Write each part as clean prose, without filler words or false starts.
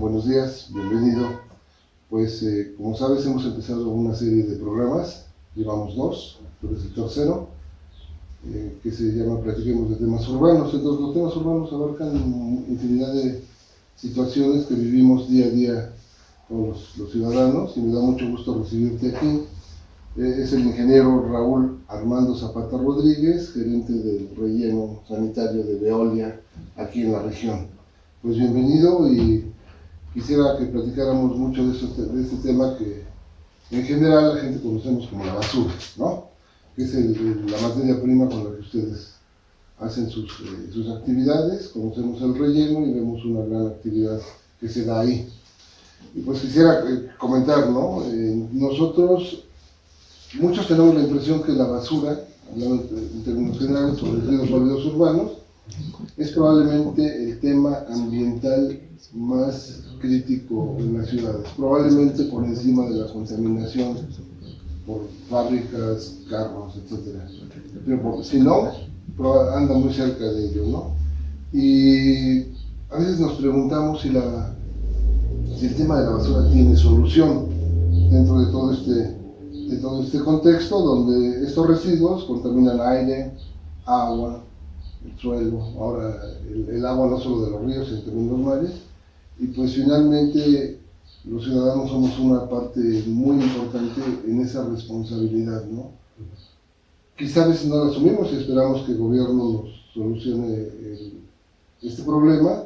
buenos días, bienvenido. Pues como sabes hemos empezado una serie de programas, llevamos dos, tú eres el tercero, que se llama Platiquemos de temas urbanos. Entonces los temas urbanos abarcan infinidad de situaciones que vivimos día a día con los ciudadanos, y me da mucho gusto recibirte aquí. Es el ingeniero Raúl Armando Zapata Rodríguez, gerente del relleno sanitario de Veolia, aquí en la región. Pues bienvenido, y quisiera que platicáramos mucho de este tema que en general la gente conocemos como la basura, ¿no? Que es la materia prima con la que ustedes hacen sus actividades. Conocemos el relleno y vemos una gran actividad que se da ahí. Y pues quisiera comentar, ¿no? Nosotros, muchos tenemos la impresión que la basura, hablando en términos generales sobre residuos sólidos urbanos, es probablemente el tema ambiental más crítico en las ciudades, probablemente por encima de la contaminación por fábricas, carros, etc. Pero si no, anda muy cerca de ello, ¿no? Y a veces nos preguntamos si el tema de la basura tiene solución dentro de todo este contexto, donde estos residuos contaminan aire, agua, el suelo, ahora el agua no solo de los ríos, sino también los mares. Y pues finalmente los ciudadanos somos una parte muy importante en esa responsabilidad, ¿no? Quizá a veces no la asumimos y esperamos que el gobierno nos solucione este problema,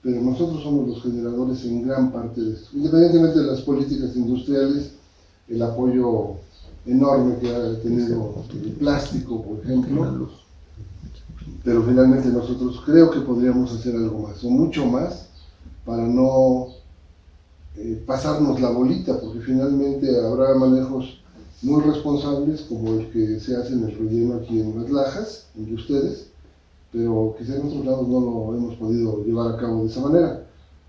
pero nosotros somos los generadores en gran parte de esto. Independientemente de las políticas industriales, el apoyo enorme que ha tenido el plástico, por ejemplo, pero finalmente nosotros creo que podríamos hacer algo más, o mucho más, para no pasarnos la bolita, porque finalmente habrá manejos muy responsables como el que se hace en el relleno aquí en Las Lajas, en de ustedes, pero quizá en otros lados no lo hemos podido llevar a cabo de esa manera.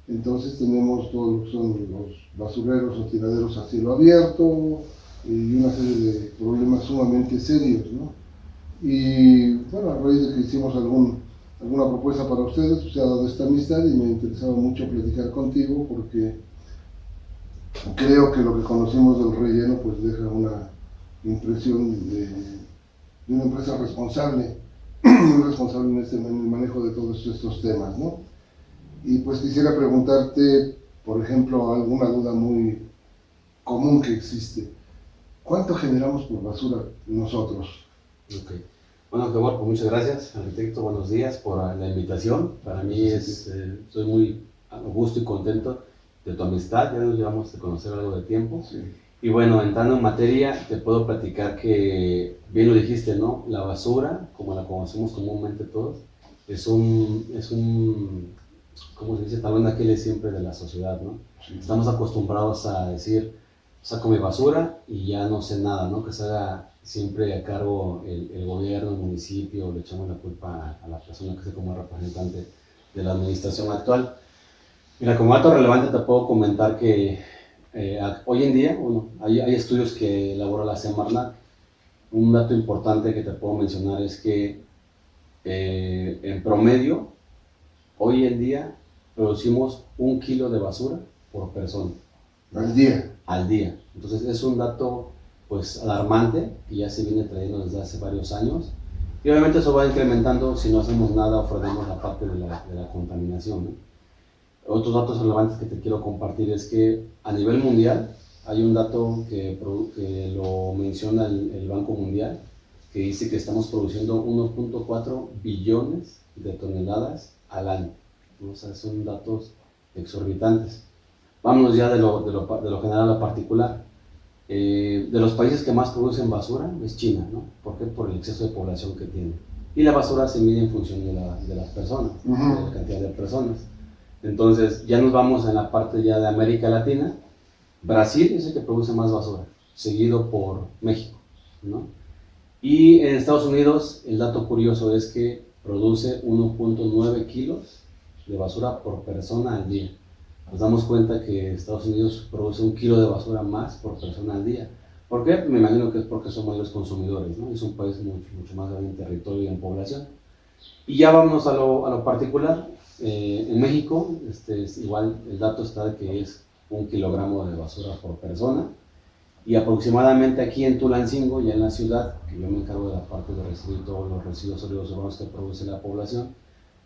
Entonces tenemos todo lo que son los basureros o tiraderos a cielo abierto y una serie de problemas sumamente serios, ¿no? Y bueno, a raíz de que hicimos alguna propuesta para ustedes, pues se ha dado esta amistad y me interesaba mucho platicar contigo, porque creo que lo que conocimos del relleno pues deja una impresión de una empresa responsable, muy responsable en el manejo de todos estos temas, ¿no? Y pues quisiera preguntarte, por ejemplo, alguna duda muy común que existe. ¿Cuánto generamos por basura nosotros? Ok. Bueno, pues muchas gracias, arquitecto. Buenos días por la invitación. Para mí estoy muy a gusto y contento de tu amistad. Ya nos llevamos a conocer algo de tiempo. Sí. Y bueno, entrando en materia, te puedo platicar que, bien lo dijiste, ¿no? La basura, como la conocemos comúnmente todos, es un ¿cómo se dice? Talón de Aquiles siempre de la sociedad, ¿no? Sí. Estamos acostumbrados a decir, saco mi basura y ya no sé nada, ¿no? Que se haga siempre a cargo el gobierno, el municipio, le echamos la culpa a la persona que sea como representante de la administración actual. Mira, como dato relevante te puedo comentar que hoy en día, bueno, hay estudios que elabora la Semarnat. Un dato importante que te puedo mencionar es que en promedio, hoy en día producimos 1 kilo de basura por persona. ¿Al día? Al día. Entonces es un dato pues alarmante que ya se viene trayendo desde hace varios años, y obviamente eso va incrementando si no hacemos nada o frenamos la parte de la contaminación, ¿no? Otros datos relevantes que te quiero compartir es que a nivel mundial hay un dato que lo menciona el Banco Mundial, que dice que estamos produciendo 1.4 billones de toneladas al año. O sea, son datos exorbitantes. Vámonos ya de lo general a lo particular. De los países que más producen basura es China, ¿no? ¿Por qué? Por el exceso de población que tiene. Y la basura se mide en función de las personas, de la cantidad de personas. Entonces, ya nos vamos en la parte ya de América Latina. Brasil es el que produce más basura, seguido por México, ¿no? Y en Estados Unidos, el dato curioso es que produce 1.9 kilos de basura por persona al día. Nos damos cuenta que Estados Unidos produce 1 kilo de basura más por persona al día. ¿Por qué? Me imagino que es porque son mayores consumidores, ¿no? Es un país mucho más grande en territorio y en población. Y ya vámonos a lo particular. En México, igual el dato está de que es 1 kilogramo de basura por persona, y aproximadamente aquí en Tulancingo, ya en la ciudad, que yo me encargo de la parte de recibir todos los residuos sólidos urbanos que produce la población,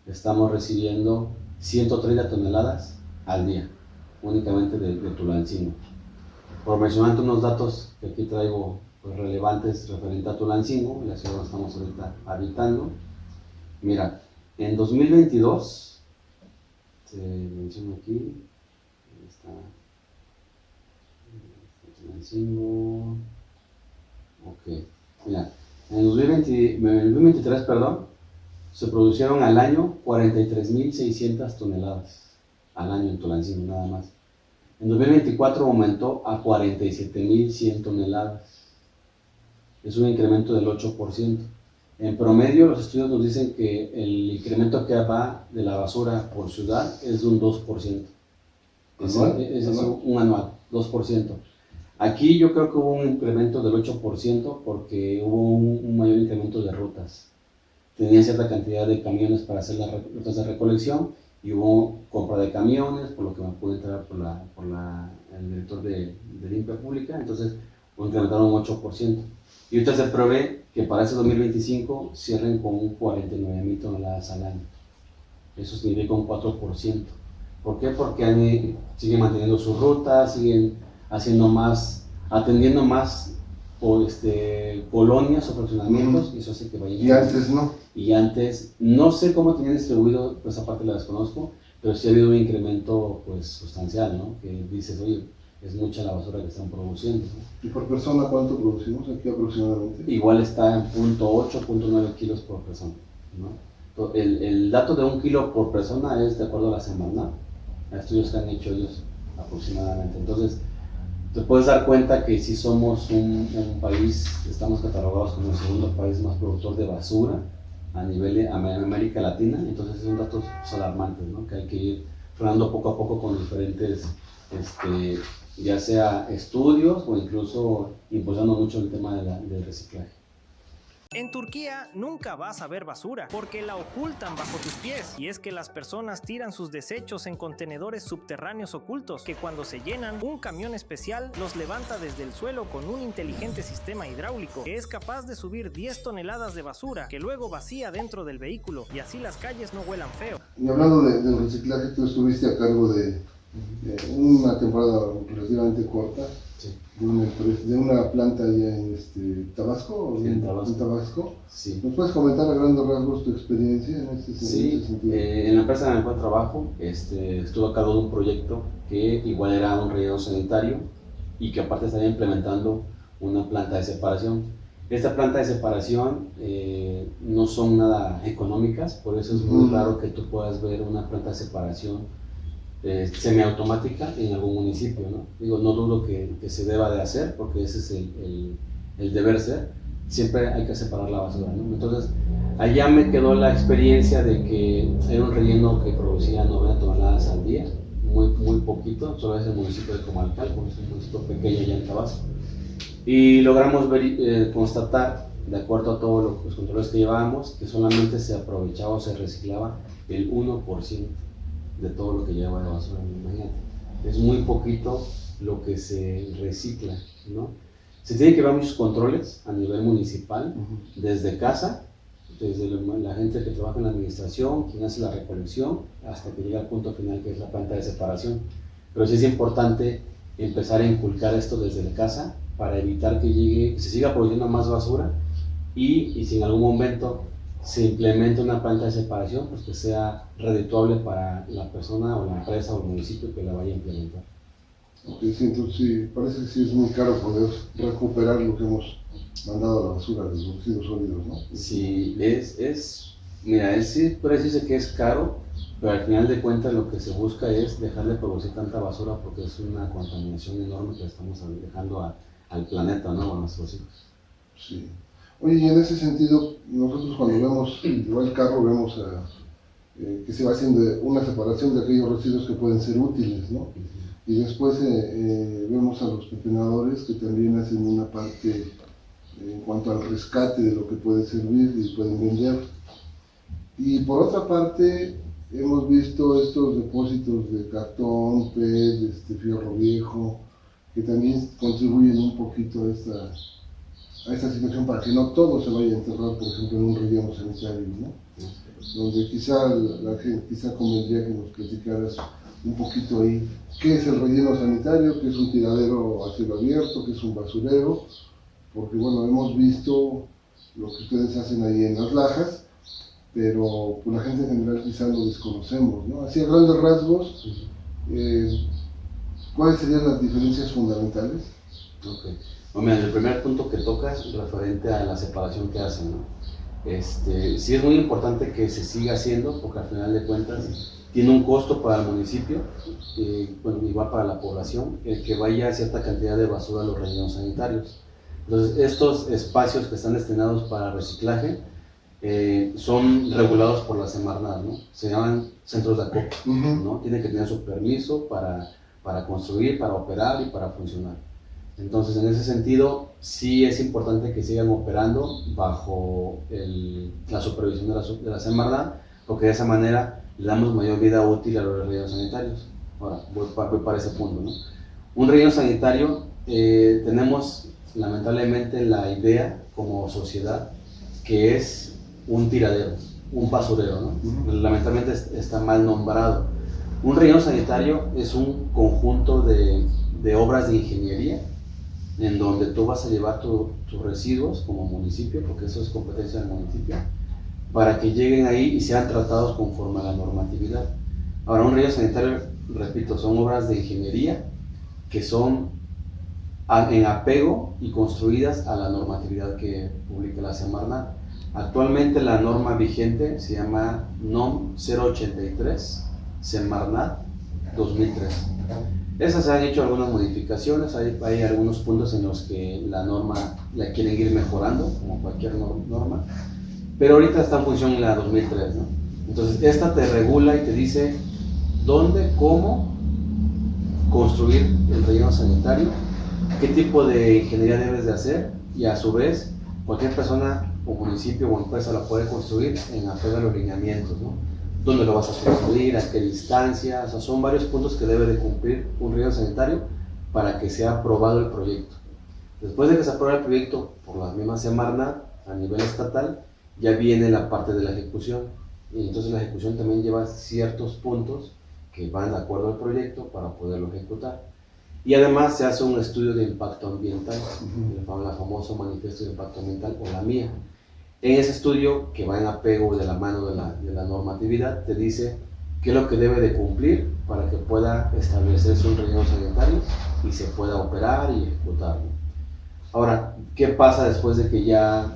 estamos recibiendo 130 toneladas al día, únicamente de Tulancingo. Por mencionar unos datos que aquí traigo pues, relevantes referente a Tulancingo, la ciudad donde estamos ahorita habitando. Mira, en 2022, se menciona aquí, está Tulancingo, ok, mira, en 2023, perdón, se producieron al año 43.600 toneladas al año en Tulancingo nada más. En 2024 aumentó a 47.100 toneladas. Es un incremento del 8%. En promedio, los estudios nos dicen que el incremento que va de la basura por ciudad es de un 2%. Es un anual, 2%. Aquí yo creo que hubo un incremento del 8% porque hubo un mayor incremento de rutas. Tenían cierta cantidad de camiones para hacer las rutas de recolección y hubo compra de camiones, por lo que me pude entrar por el director de limpia pública, entonces incrementaron un 8%. Y ahorita se prevé que para ese 2025 cierren con 49.000 toneladas al año. Eso significa un 4%. ¿Por qué? Porque siguen manteniendo sus rutas, siguen haciendo más, atendiendo más colonias o fraccionamientos, y eso hace que vaya. Y antes no. Y antes, no sé cómo tenían distribuido, pues esa parte la desconozco, pero sí ha habido un incremento pues sustancial, ¿no? Que dices, oye, es mucha la basura que están produciendo, ¿no? ¿Y por persona cuánto producimos aquí aproximadamente? Igual está en 0.8, 0.9 kilos por persona, ¿no? El dato de 1 kilo por persona es de acuerdo a la semana, a estudios que han hecho ellos aproximadamente. Entonces, te puedes dar cuenta que si somos un país, estamos catalogados como el segundo país más productor de basura a nivel de América Latina, entonces son datos alarmantes, ¿no? Que hay que ir frenando poco a poco con diferentes, ya sea estudios o incluso impulsando mucho el tema del reciclaje. En Turquía nunca vas a ver basura, porque la ocultan bajo tus pies. Y es que las personas tiran sus desechos en contenedores subterráneos ocultos, que cuando se llenan, un camión especial los levanta desde el suelo con un inteligente sistema hidráulico, que es capaz de subir 10 toneladas de basura, que luego vacía dentro del vehículo, y así las calles no huelan feo. Y hablando del reciclaje, tú estuviste a cargo de una temporada relativamente corta. Sí. De una planta allá en Tabasco. Sí, en Tabasco. ¿En Tabasco? Sí. ¿Nos puedes comentar a grandes rasgos tu experiencia en este sentido? En la empresa en la cual trabajo, estuve a cargo de un proyecto que igual era un relleno sanitario y que aparte estaba implementando una planta de separación. Esta planta de separación no son nada económicas, por eso es muy raro que tú puedas ver una planta de separación semiautomática en algún municipio, ¿no? Digo, no dudo que se deba de hacer, porque ese es el deber ser. Siempre hay que separar la basura, ¿no? Entonces, allá me quedó la experiencia de que era un relleno que producía 90 toneladas al día, muy poquito, solo es el municipio de Comalcal, es un municipio pequeño allá en Tabasco. Y logramos constatar, de acuerdo a todos los controles que llevábamos, que solamente se aprovechaba o se reciclaba el 1% de todo lo que lleva de basura, imagínate. Es muy poquito lo que se recicla, ¿no? Se tienen que ver muchos controles a nivel municipal, desde casa, desde la gente que trabaja en la administración, quien hace la recolección, hasta que llega al punto final que es la planta de separación. Pero sí es importante empezar a inculcar esto desde la casa para evitar que se siga produciendo más basura y si en algún momento se implementa una planta de separación, pues que sea redituable para la persona o la empresa o el municipio que la vaya a implementar. Okay, sí, entonces sí, parece que sí es muy caro poder recuperar lo que hemos mandado a la basura, los residuos sólidos, ¿no? Sí, mira, sí puede decirse que es caro, pero al final de cuentas lo que se busca es dejar de producir tanta basura porque es una contaminación enorme que estamos dejando al planeta, ¿no? A nuestros hijos. Sí. Oye, y en ese sentido, nosotros cuando vemos igual el carro, vemos que se va haciendo una separación de aquellos residuos que pueden ser útiles, ¿no? Y después vemos a los pepenadores que también hacen una parte en cuanto al rescate de lo que puede servir y pueden vender. Y por otra parte, hemos visto estos depósitos de cartón, PET, fierro viejo, que también contribuyen un poquito a esta situación para que no todo se vaya a enterrar, por ejemplo, en un relleno sanitario, ¿no? Donde quizá la gente, quizá convendría que nos platicaras un poquito ahí qué es el relleno sanitario, qué es un tiradero a cielo abierto, qué es un basurero, porque bueno, hemos visto lo que ustedes hacen ahí en las lajas, pero pues, la gente en general quizá lo desconocemos, ¿no? Así a grandes rasgos, ¿cuáles serían las diferencias fundamentales? Ok. Bueno, mira, el primer punto que tocas es referente a la separación que hacen, ¿no? Sí es muy importante que se siga haciendo, porque al final de cuentas tiene un costo para el municipio, bueno, igual para la población, el que vaya cierta cantidad de basura a los rellenos sanitarios. Entonces, estos espacios que están destinados para reciclaje son regulados por la Semarnat, ¿no? Se llaman centros de acopio, ¿no? Tienen que tener su permiso para construir, para operar y para funcionar. Entonces, en ese sentido, sí es importante que sigan operando bajo la supervisión de la Semarnat, porque de esa manera le damos mayor vida útil a los rellenos sanitarios. Ahora, voy para ese punto, ¿no? Un relleno sanitario, tenemos lamentablemente la idea como sociedad que es un tiradero, un basurero, ¿no? Lamentablemente está mal nombrado. Un relleno sanitario es un conjunto de obras de ingeniería en donde tú vas a llevar tus residuos como municipio, porque eso es competencia del municipio, para que lleguen ahí y sean tratados conforme a la normatividad. Ahora, un relleno sanitario, repito, son obras de ingeniería que son en apego y construidas a la normatividad que publica la Semarnat. Actualmente la norma vigente se llama NOM 083 Semarnat 2003. Esas se han hecho algunas modificaciones, hay algunos puntos en los que la norma la quieren ir mejorando, como cualquier norma, pero ahorita está en función en la 2003, ¿no? Entonces, esta te regula y te dice dónde, cómo construir el relleno sanitario, qué tipo de ingeniería debes de hacer, y a su vez, cualquier persona o municipio o empresa la puede construir en apego a los lineamientos, ¿no? ¿Dónde lo vas a construir? ¿A qué distancia? O sea, son varios puntos que debe de cumplir un relleno sanitario para que sea aprobado el proyecto. Después de que se apruebe el proyecto por la misma Semarnat a nivel estatal, ya viene la parte de la ejecución. Y entonces la ejecución también lleva ciertos puntos que van de acuerdo al proyecto para poderlo ejecutar. Y además se hace un estudio de impacto ambiental, el famoso manifiesto de impacto ambiental o la MIA. En ese estudio, que va en apego de la mano de la normatividad, te dice qué es lo que debe de cumplir para que pueda establecerse un relleno sanitario y se pueda operar y ejecutarlo. Ahora, ¿qué pasa después de que ya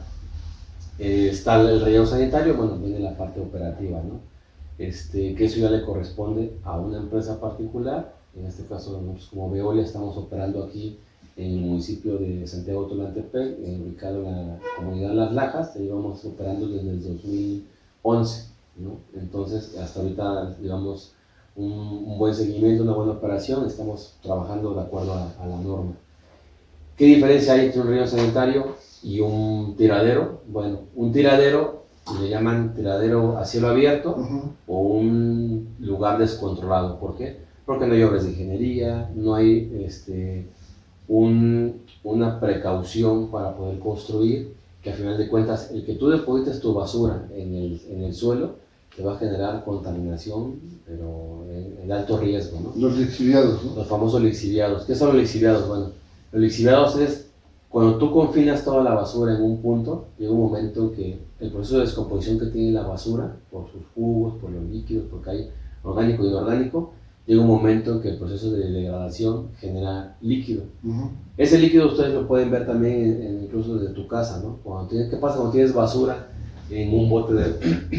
está el relleno sanitario? Bueno, viene la parte operativa, ¿no? Que eso ya le corresponde a una empresa particular. En este caso, nosotros como Veolia estamos operando aquí en el municipio de Santiago Tulantepec, ubicado en la comunidad de Las Lajas. Llevamos operando desde el 2011, ¿no? Entonces, hasta ahorita llevamos un buen seguimiento, una buena operación, estamos trabajando de acuerdo a la norma. ¿Qué diferencia hay entre un relleno sanitario y un tiradero? Bueno, un tiradero le llaman tiradero a cielo abierto o un lugar descontrolado. ¿Por qué? Porque no hay obras de ingeniería, no hay una precaución para poder construir, que al final de cuentas el que tú deposites tu basura en el suelo te va a generar contaminación, pero en alto riesgo, ¿no? Los lixiviados, ¿no? Los famosos lixiviados. ¿Qué son los lixiviados? Bueno, los lixiviados es cuando tú confinas toda la basura en un punto, llega un momento en que el proceso de descomposición que tiene la basura, por sus jugos, por los líquidos, porque hay orgánico y inorgánico, llega un momento en que el proceso de degradación genera líquido. Ese líquido ustedes lo pueden ver también incluso desde tu casa, ¿no? ¿Qué pasa cuando tienes basura en un bote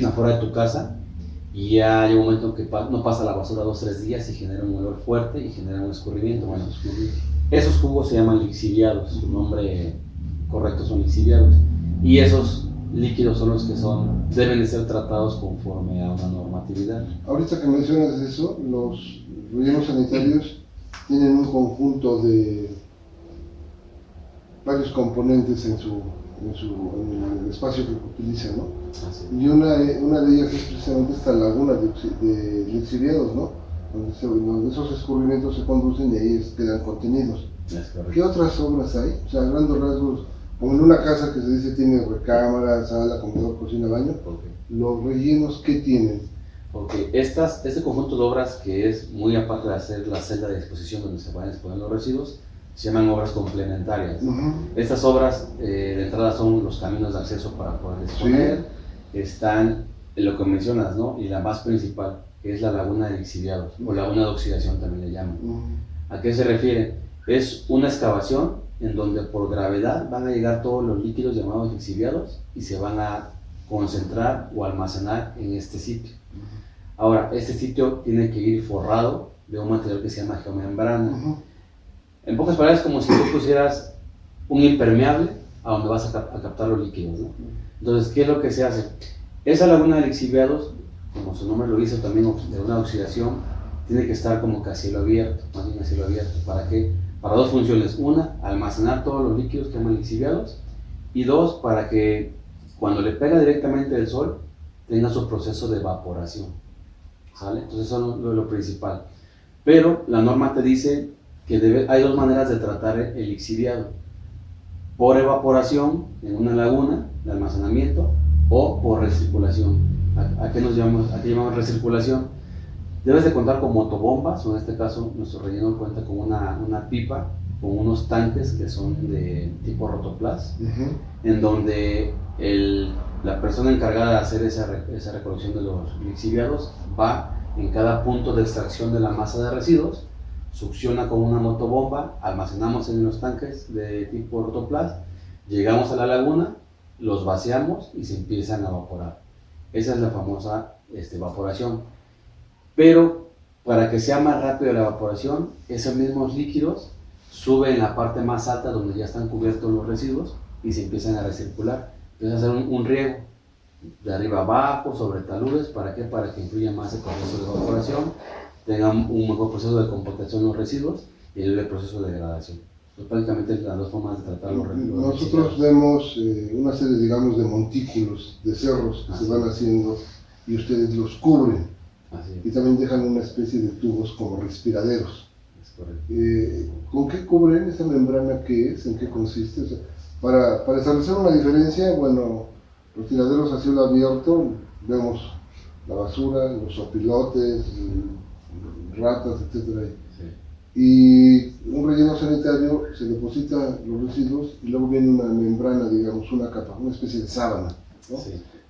afuera de tu casa y ya hay un momento en que no pasa la basura 2 o 3 días y genera un olor fuerte y genera un escurrimiento? Bueno, esos jugos se llaman lixiviados, su nombre correcto son lixiviados, y esos líquidos son los que deben de ser tratados conforme a una normatividad. Ahorita que mencionas eso, los rellenos sanitarios tienen un conjunto de varios componentes en en el espacio que utilizan, ¿no? Así. Y una de ellas es precisamente esta laguna de lixiviados, ¿no? Donde esos escurrimientos se conducen y ahí quedan contenidos. ¿Qué otras obras hay? O sea, a grandes rasgos, como en una casa que se dice tiene recámara, sala, comedor, cocina, baño, los rellenos, ¿qué tienen? Porque este conjunto de obras, que es muy aparte de hacer la celda de disposición donde se van a exponer los residuos, se llaman obras complementarias. Estas obras de entrada son los caminos de acceso para poder disponer, están lo que mencionas, ¿no? Y la más principal, que es la laguna de lixiviados, o laguna de oxidación también le llaman. ¿A qué se refiere? Es una excavación en donde por gravedad van a llegar todos los líquidos llamados lixiviados y se van a concentrar o almacenar en este sitio. Ahora, este sitio tiene que ir forrado de un material que se llama geomembrana. En pocas palabras, como si tú pusieras un impermeable a donde vas a captar los líquidos, ¿no? Entonces, ¿qué es lo que se hace? Esa laguna de lixiviados, como su nombre lo dice, también de una oxidación, tiene que estar como que a cielo abierto, más bien a cielo abierto. ¿Para qué? Para dos funciones. Una, almacenar todos los líquidos que llaman lixiviados, y dos, para que cuando le pega directamente el sol, tenga su proceso de evaporación. ¿Sale? Entonces eso es lo principal. Pero la norma te dice que hay dos maneras de tratar el lixiviado: por evaporación en una laguna de almacenamiento o por recirculación. ¿A qué llamamos recirculación? Debes de contar con motobombas, o en este caso nuestro relleno cuenta con una pipa con unos tanques que son de tipo rotoplas, en donde la persona encargada de hacer esa recolección de los lixiviados va en cada punto de extracción de la masa de residuos, succiona con una motobomba, almacenamos en los tanques de tipo rotoplas, llegamos a la laguna, los vaciamos y se empiezan a evaporar. Esa es la famosa evaporación. Pero para que sea más rápido la evaporación, esos mismos líquidos suben en la parte más alta donde ya están cubiertos los residuos y se empiezan a recircular. Empieza a hacer un riego de arriba abajo, sobre taludes. ¿Para qué? Para que influya más el proceso de evaporación, tengan un mejor proceso de compactación de los residuos y el proceso de degradación. Entonces, prácticamente las dos formas de tratar los residuos. Nosotros vemos una serie, digamos, de montículos, de cerros que se van haciendo y ustedes los cubren. Y también dejan una especie de tubos como respiraderos. ¿Con qué cubren esa membrana? ¿Qué es? ¿En qué consiste? O sea, para establecer una diferencia, bueno, los tiraderos a cielo abierto, vemos la basura, los opilotes, ratas, etc. Y un relleno sanitario se deposita los residuos y luego viene una membrana, digamos, una capa, una especie de sábana, ¿no?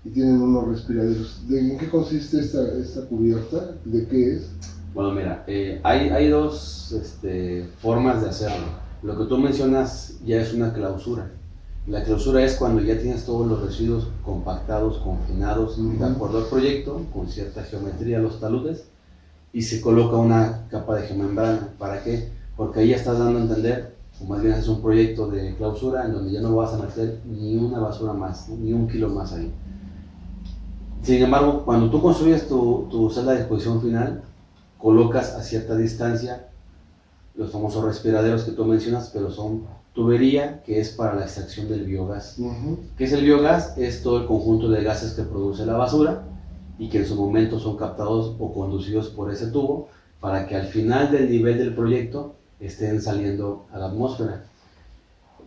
Y tienen unos respiraderos. ¿En qué consiste esta cubierta? ¿De qué es? Bueno, mira, hay dos formas de hacerlo. Lo que tú mencionas ya es una clausura. La clausura es cuando ya tienes todos los residuos compactados, confinados, de acuerdo al proyecto, con cierta geometría, los taludes, y se coloca una capa de geomembrana. ¿Para qué? Porque ahí ya estás dando a entender, o más bien es un proyecto de clausura en donde ya no vas a meter ni una basura más, ¿no? Ni un kilo más ahí. Sin embargo, cuando tú construyes tu celda de disposición final, colocas a cierta distancia los famosos respiraderos que tú mencionas, pero son tubería que es para la extracción del biogás. ¿Qué es el biogás? Es todo el conjunto de gases que produce la basura y que en su momento son captados o conducidos por ese tubo para que al final del nivel del proyecto estén saliendo a la atmósfera.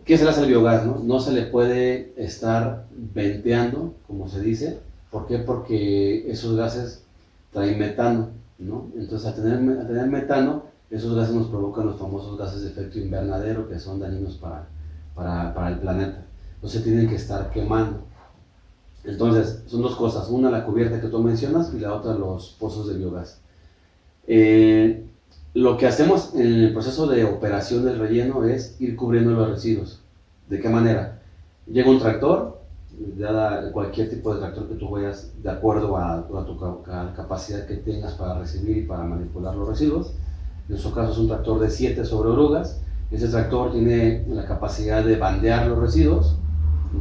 ¿Qué se le hace al biogás? No se le puede estar venteando, como se dice. ¿Por qué? Porque esos gases traen metano, ¿no? Entonces, al tener metano, esos gases nos provocan los famosos gases de efecto invernadero, que son dañinos para el planeta. Entonces, tienen que estar quemando. Entonces, son dos cosas. Una, la cubierta que tú mencionas, y la otra, los pozos de biogás. Lo que hacemos en el proceso de operación del relleno es ir cubriendo los residuos. ¿De qué manera? Llega un tractor, dada cualquier tipo de tractor que tú vayas de acuerdo a la capacidad que tengas para recibir y para manipular los residuos. En nuestro caso es un tractor de 7 sobre orugas. Ese tractor tiene la capacidad de bandear los residuos,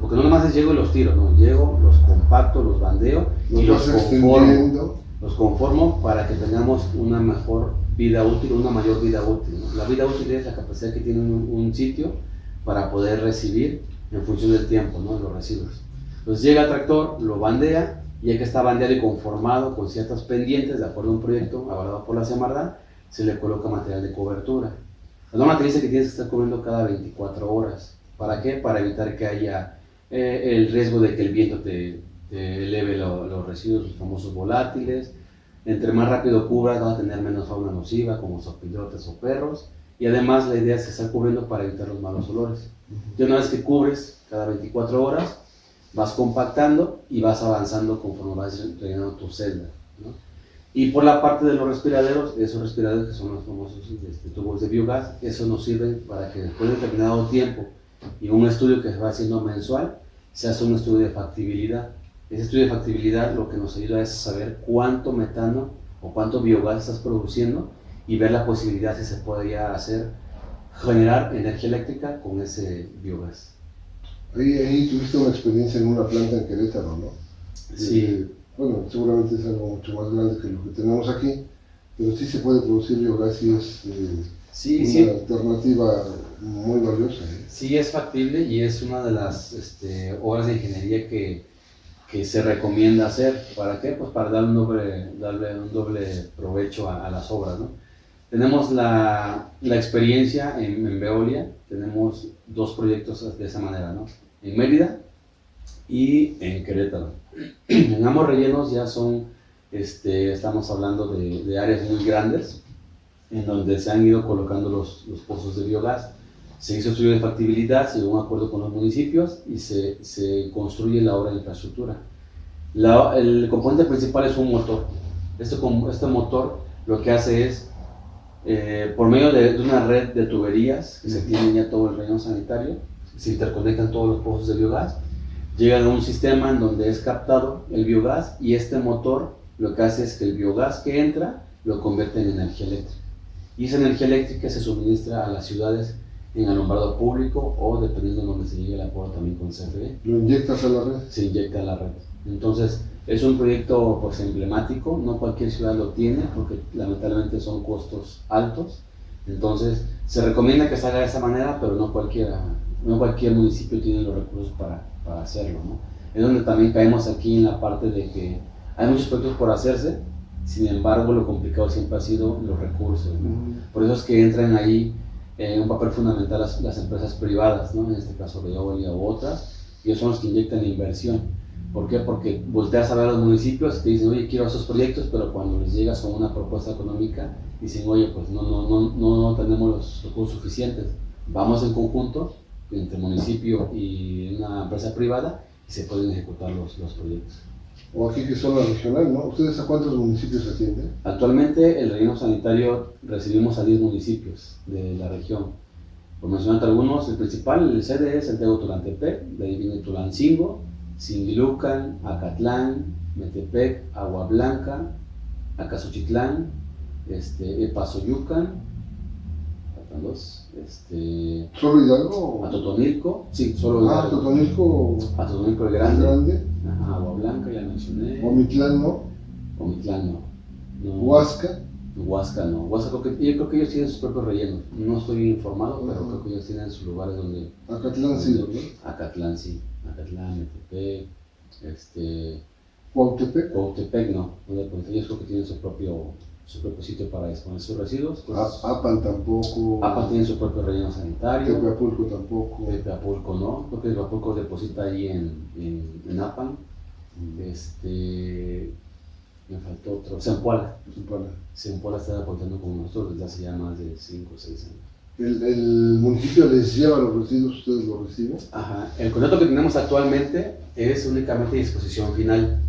porque no nomás es llego y los tiro, no, llego, los compacto, los bandeo y los conformo para que tengamos una mejor vida útil, una mayor vida útil, ¿no? La vida útil es la capacidad que tiene un sitio para poder recibir en función del tiempo, ¿no? Los residuos. Entonces llega el tractor, lo bandea, y ya que está bandeado y conformado con ciertas pendientes, de acuerdo a un proyecto avalado por la Semarnat, se le coloca material de cobertura. La norma te dice que tienes que estar cubriendo cada 24 horas. ¿Para qué? Para evitar que haya el riesgo de que el viento te eleve los residuos, los famosos volátiles. Entre más rápido cubras, vas a tener menos fauna nociva, como zopilotes o perros. Y además la idea es estar cubriendo para evitar los malos olores. Y una vez que cubres cada 24 horas, vas compactando y vas avanzando conforme vas rellenando tu celda, ¿no? Y por la parte de los respiraderos, esos respiraderos que son los famosos tubos de biogás, eso nos sirve para que después de determinado tiempo y un estudio que se va haciendo mensual, se hace un estudio de factibilidad. Ese estudio de factibilidad lo que nos ayuda es saber cuánto metano o cuánto biogás estás produciendo y ver la posibilidad si se podría generar energía eléctrica con ese biogás. Ahí tuviste una experiencia en una planta en Querétaro, ¿no? Sí. Bueno, seguramente es algo mucho más grande que lo que tenemos aquí, pero sí se puede producir biogás y es una alternativa muy valiosa. Sí, es factible y es una de las obras de ingeniería que se recomienda hacer. ¿Para qué? Pues para darle un doble provecho a las obras, ¿no? Tenemos la experiencia en Veolia, tenemos 2 proyectos de esa manera, ¿no? En Mérida y en Querétaro. En ambos rellenos ya estamos hablando de áreas muy grandes, en donde se han ido colocando los pozos de biogás. Se hizo estudio de factibilidad, se llegó a un acuerdo con los municipios y se construye la obra de infraestructura. El componente principal es un motor. Este motor lo que hace es, por medio de una red de tuberías que se tiene ya todo el relleno sanitario, se interconectan todos los pozos de biogás, llegan a un sistema en donde es captado el biogás y este motor lo que hace es que el biogás que entra lo convierte en energía eléctrica. Y esa energía eléctrica se suministra a las ciudades en alumbrado público o dependiendo de donde se llegue el acuerdo también con CFE. ¿Lo inyectas a la red? Se inyecta a la red. Entonces es un proyecto pues emblemático, no cualquier ciudad lo tiene porque lamentablemente son costos altos. Entonces se recomienda que se haga de esa manera, pero no cualquier municipio tiene los recursos para hacerlo, ¿no? Es donde también caemos aquí en la parte de que hay muchos proyectos por hacerse, sin embargo lo complicado siempre ha sido los recursos, ¿no? Por eso es que entran ahí un papel fundamental las empresas privadas, ¿no? En este caso Veolia u otras, y ellos son los que inyectan la inversión. ¿Por qué? Porque volteas a ver a los municipios y te dicen, oye, quiero esos proyectos, pero cuando les llegas con una propuesta económica, dicen, oye, pues no tenemos los recursos suficientes. Vamos en conjunto, entre municipio y una empresa privada, y se pueden ejecutar los proyectos. O aquí que son la regional, ¿no? ¿Ustedes a cuántos municipios atienden? Actualmente el relleno sanitario recibimos a 10 municipios de la región. Por mencionar algunos, el principal, el sede es Santiago Tulantepec, de ahí viene Tulancingo, Singilucan, Acatlán, Metepec, Agua Blanca, Acasochitlán, Epazoyucan, faltan 2, ¿Solo Hidalgo? Atotonilco, sí, solo Hidalgo. Atotonilco el grande. Grande. Ajá, Agua Blanca, ya mencioné. Omitlán, ¿no? Omitlán, no. Huasca. Huasca no. Huasca yo creo que ellos tienen sus propios rellenos. No estoy bien informado, pero creo que ellos tienen sus lugares donde... Acatlán sí, ¿no? Acatlán sí. Acatlán, Metepec, Cuautepec. Cuautepec no. Ellos creo que tienen su propio sitio para exponer sus residuos. Pues, Apan tampoco. Apan tiene su propio relleno sanitario. Tepeapulco tampoco. Tepeapulco no. Creo que Tepeapulco deposita ahí en Apan. Me faltó otro. Zempoala está depositando con nosotros desde hace ya más de 5 o 6 años. ¿El municipio les lleva los residuos, ustedes los reciben? Ajá. El contrato que tenemos actualmente es únicamente disposición final.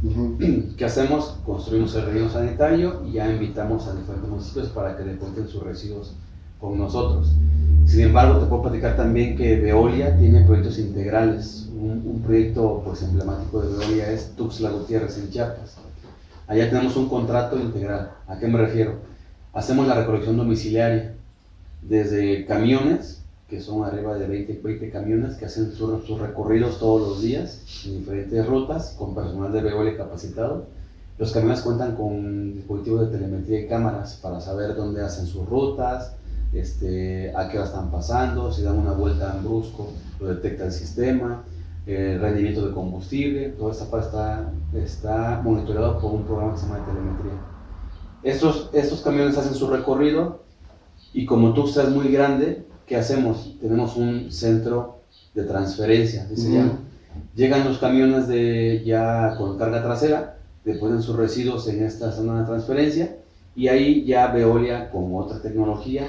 ¿Qué hacemos? Construimos el relleno sanitario y ya invitamos a diferentes municipios para que depositen sus residuos con nosotros. Sin embargo, te puedo platicar también que Veolia tiene proyectos integrales. Un proyecto pues, emblemático de Veolia es Tuxtla Gutiérrez en Chiapas. Allá tenemos un contrato integral. ¿A qué me refiero? Hacemos la recolección domiciliaria. Desde camiones, que son arriba de 20 camiones que hacen sus recorridos todos los días en diferentes rutas con personal de Veolia capacitado. Los camiones cuentan con dispositivos de telemetría y cámaras para saber dónde hacen sus rutas, a qué hora están pasando, si dan una vuelta en brusco, lo detecta el sistema, el rendimiento de combustible, toda esta parte está monitoreado por un programa que se llama de telemetría. Estos camiones hacen su recorrido y como Tuxtla es muy grande, ¿qué hacemos? Tenemos un centro de transferencia, así se llama. Llegan los camiones ya con carga trasera, deponen sus residuos en esta zona de transferencia y ahí ya Veolia con otra tecnología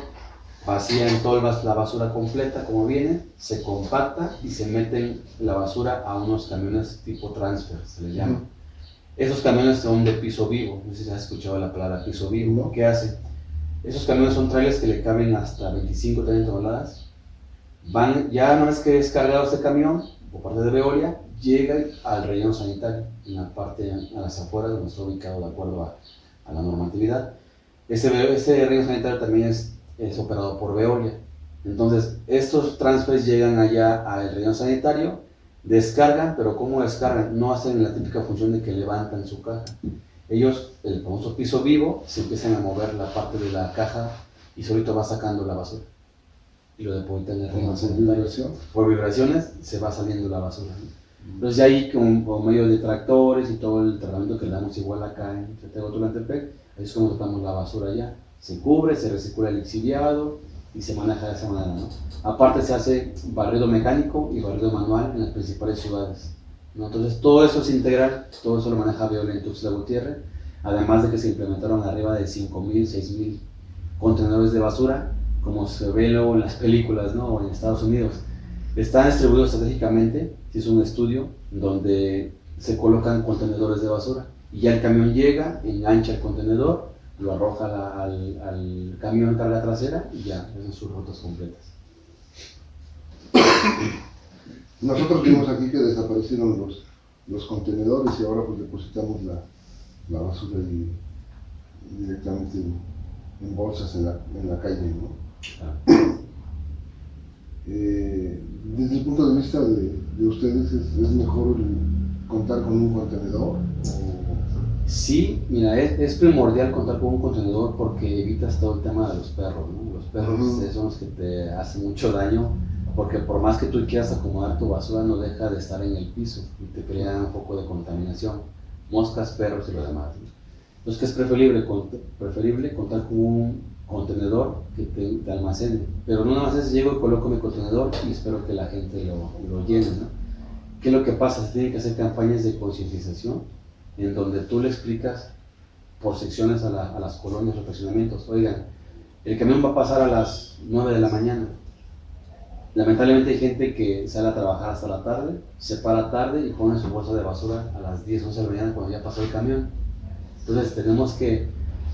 vacía en toda la basura completa como viene, se compacta y se meten la basura a unos camiones tipo transfer, se les llama. Esos camiones son de piso vivo, no sé si has escuchado la palabra piso vivo. No. ¿Qué hace? Esos camiones son trailers que le caben hasta 25 o 30 toneladas. Ya una vez que es cargado este camión, por parte de Veolia, llega al relleno sanitario, en la parte a las afueras donde está ubicado de acuerdo a la normatividad. Ese relleno sanitario también es operado por Veolia. Entonces, estos transfers llegan allá al relleno sanitario, descargan, pero ¿cómo descargan? No hacen la típica función de que levantan su caja. Ellos, el famoso piso vivo, se empiezan a mover la parte de la caja y solito va sacando la basura. Y lo depositan en el relleno sanitario. Por vibraciones se va saliendo la basura. Entonces ahí con medio de tractores y todo el tratamiento que le damos igual acá en Tehuantepec, ahí es como tratamos la basura allá. Se cubre, se recicla el lixiviado y se maneja de esa manera, ¿no? Aparte se hace barrido mecánico y barrido manual en las principales ciudades, ¿no? Entonces todo eso es integral, todo eso lo maneja Veolia en Tuxtla Gutiérrez, además de que se implementaron arriba de 5,000, 6,000 contenedores de basura, como se ve luego en las películas, ¿no? O en Estados Unidos. Están distribuidos estratégicamente, se hizo un estudio donde se colocan contenedores de basura y ya el camión llega, engancha el contenedor, lo arroja al camión carga trasera y ya hacen sus rutas completas. Nosotros vimos aquí que desaparecieron los contenedores y ahora pues depositamos la basura directamente en bolsas en la calle, ¿no? Desde el punto de vista de ustedes, ¿es mejor contar con un contenedor? Sí, mira, es primordial contar con un contenedor porque evitas todo el tema de los perros, ¿no? Los perros son los que te hacen mucho daño porque por más que tú quieras acomodar tu basura no deja de estar en el piso y te crean un poco de contaminación, moscas, perros y lo demás, ¿no? Entonces, ¿qué es preferible contar con un contenedor que te almacene? Pero no nada más llego y coloco mi contenedor y espero que la gente lo llene, ¿no? ¿Qué es lo que pasa? Se tienen que hacer campañas de concientización en donde tú le explicas por secciones a las colonias o fraccionamientos. Oigan, el camión va a pasar a las 9 de la mañana. Lamentablemente hay gente que sale a trabajar hasta la tarde, se para tarde y pone su bolsa de basura a las 10, 11 de la mañana cuando ya pasó el camión. Entonces tenemos que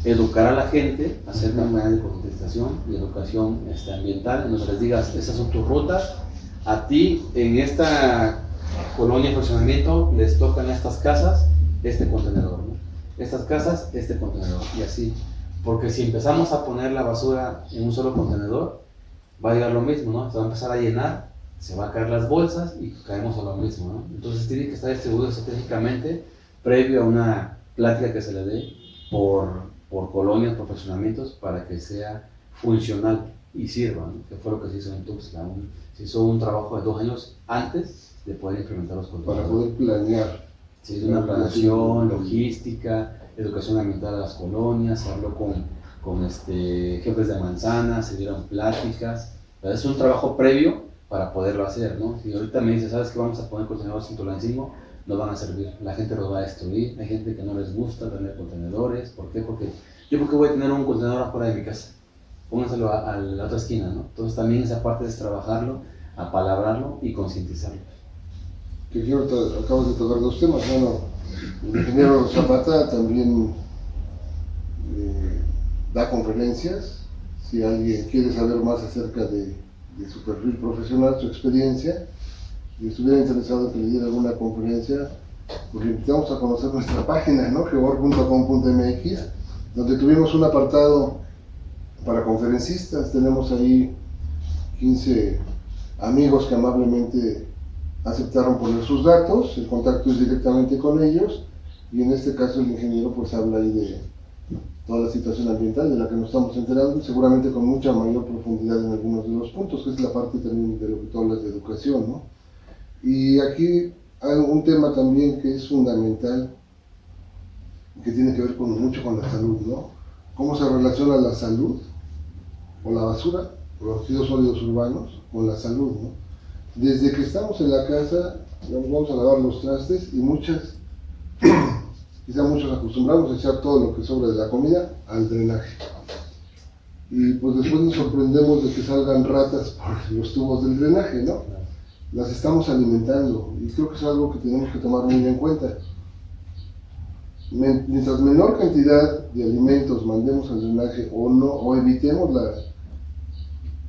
educar a la gente, hacer campañas de concientización y educación ambiental, en donde les digas, estas son tus rutas, a ti en esta colonia de fraccionamiento les tocan estas casas, este contenedor, ¿no? Estas casas, este contenedor, y así. Porque si empezamos a poner la basura en un solo contenedor, va a llegar lo mismo, ¿no? Se va a empezar a llenar, se va a caer las bolsas y caemos a lo mismo, ¿no? Entonces tiene que estar distribuido estratégicamente previo a una plática que se le dé por colonias, por fraccionamientos, para que sea funcional y sirva, ¿no? Que fue lo que se hizo en Tuxtla. Se hizo un trabajo de 2 años antes de poder implementar los contenedores. Para poder planear. Se hizo una planeación, logística, educación ambiental a las colonias, se habló con jefes de manzanas, se dieron pláticas. Es un trabajo previo para poderlo hacer, ¿no? Si ahorita me dice, ¿sabes qué? Vamos a poner contenedores en Tulancingo, no van a servir, la gente los va a destruir, hay gente que no les gusta tener contenedores. ¿Por qué? Porque yo porque voy a tener un contenedor afuera de mi casa, pónganselo a la otra esquina, ¿no? Entonces también esa parte es trabajarlo, apalabrarlo y concientizarlo. Que quiero, acabas de tocar 2 temas. Bueno, el ingeniero Zapata también da conferencias. Si alguien quiere saber más acerca de su perfil profesional, su experiencia, y estuviera interesado en que le diera alguna conferencia, pues le invitamos a conocer nuestra página, ¿no? geor.com.mx, donde tuvimos un apartado para conferencistas. Tenemos ahí 15 amigos que amablemente aceptaron poner sus datos. El contacto es directamente con ellos y en este caso el ingeniero pues habla ahí toda la situación ambiental de la que nos estamos enterando, seguramente con mucha mayor profundidad en algunos de los puntos, que es la parte también de lo que tú hablas de educación, ¿no? Y aquí hay un tema también que es fundamental, que tiene que ver mucho con la salud, ¿no? Cómo se relaciona la salud o la basura, o los residuos sólidos urbanos, con la salud, ¿no? Desde que estamos en la casa, digamos, vamos a lavar los trastes y quizá muchos acostumbramos a echar todo lo que sobra de la comida al drenaje. Y pues después nos sorprendemos de que salgan ratas por los tubos del drenaje, ¿no? Las estamos alimentando y creo que es algo que tenemos que tomar muy en cuenta. Mientras menor cantidad de alimentos mandemos al drenaje o evitemos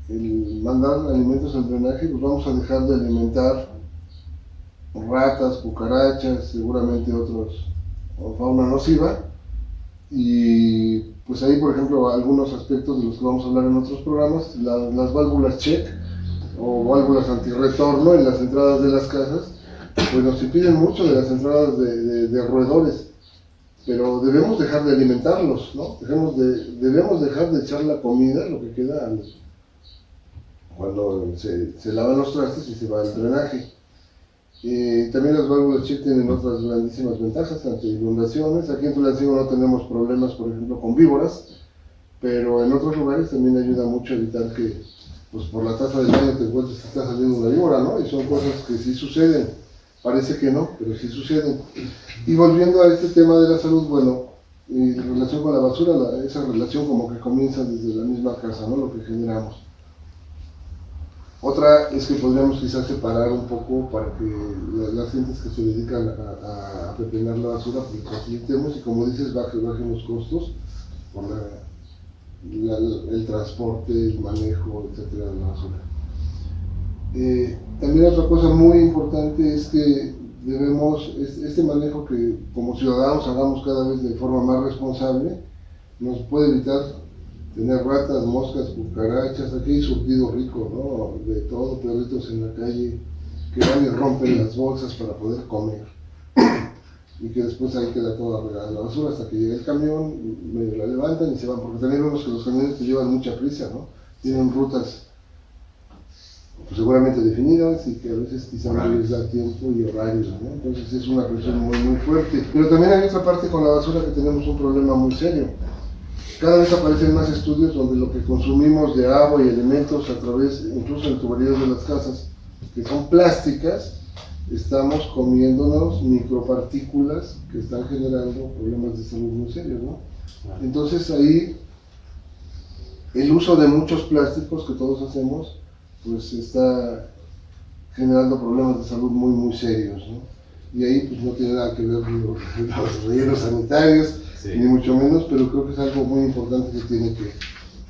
el mandar alimentos al drenaje, pues vamos a dejar de alimentar ratas, cucarachas, seguramente otros, o fauna nociva, y pues ahí, por ejemplo, algunos aspectos de los que vamos a hablar en otros programas, las válvulas check o válvulas antirretorno en las entradas de las casas, pues nos impiden mucho de las entradas de roedores, pero debemos dejar de alimentarlos, ¿no? Debemos dejar de echar la comida, lo que queda cuando se lavan los trastes y se va al drenaje. También las válvulas check tienen otras grandísimas ventajas ante inundaciones. Aquí en Tulancingo no tenemos problemas, por ejemplo, con víboras, pero en otros lugares también ayuda mucho a evitar que, pues por la taza del baño te encuentres que está saliendo una víbora, ¿no? Y son cosas que sí suceden. Parece que no, pero sí suceden. Y volviendo a este tema de la salud, bueno, en relación con la basura, esa relación como que comienza desde la misma casa, ¿no? Lo que generamos. Otra es que podríamos quizás separar un poco para que las gentes que se dedican a pepenar la basura, pues facilitemos y, como dices, bajen los costos por el transporte, el manejo, etcétera, de la basura. También otra cosa muy importante es que debemos, este manejo que como ciudadanos hagamos cada vez de forma más responsable, nos puede evitar tener ratas, moscas, cucarachas. Aquí hay surtido rico, ¿no? De todo, perritos en la calle que van y rompen las bolsas para poder comer y que después ahí queda toda regada la basura hasta que llega el camión, medio la levantan y se van, porque también vemos que los camiones te llevan mucha prisa, ¿no? Tienen rutas pues seguramente definidas y que a veces quizá no les da tiempo y horarios, ¿no? Entonces es una presión muy muy fuerte. Pero también hay otra parte con la basura que tenemos un problema muy serio. Cada vez aparecen más estudios donde lo que consumimos de agua y elementos a través, incluso en tuberías de las casas, que son plásticas, estamos comiéndonos micropartículas que están generando problemas de salud muy serios, ¿no? Entonces ahí el uso de muchos plásticos que todos hacemos, pues está generando problemas de salud muy muy serios, ¿no? Y ahí pues no tiene nada que ver los rellenos sanitarios, sí, ni mucho menos, pero creo que es algo muy importante que tiene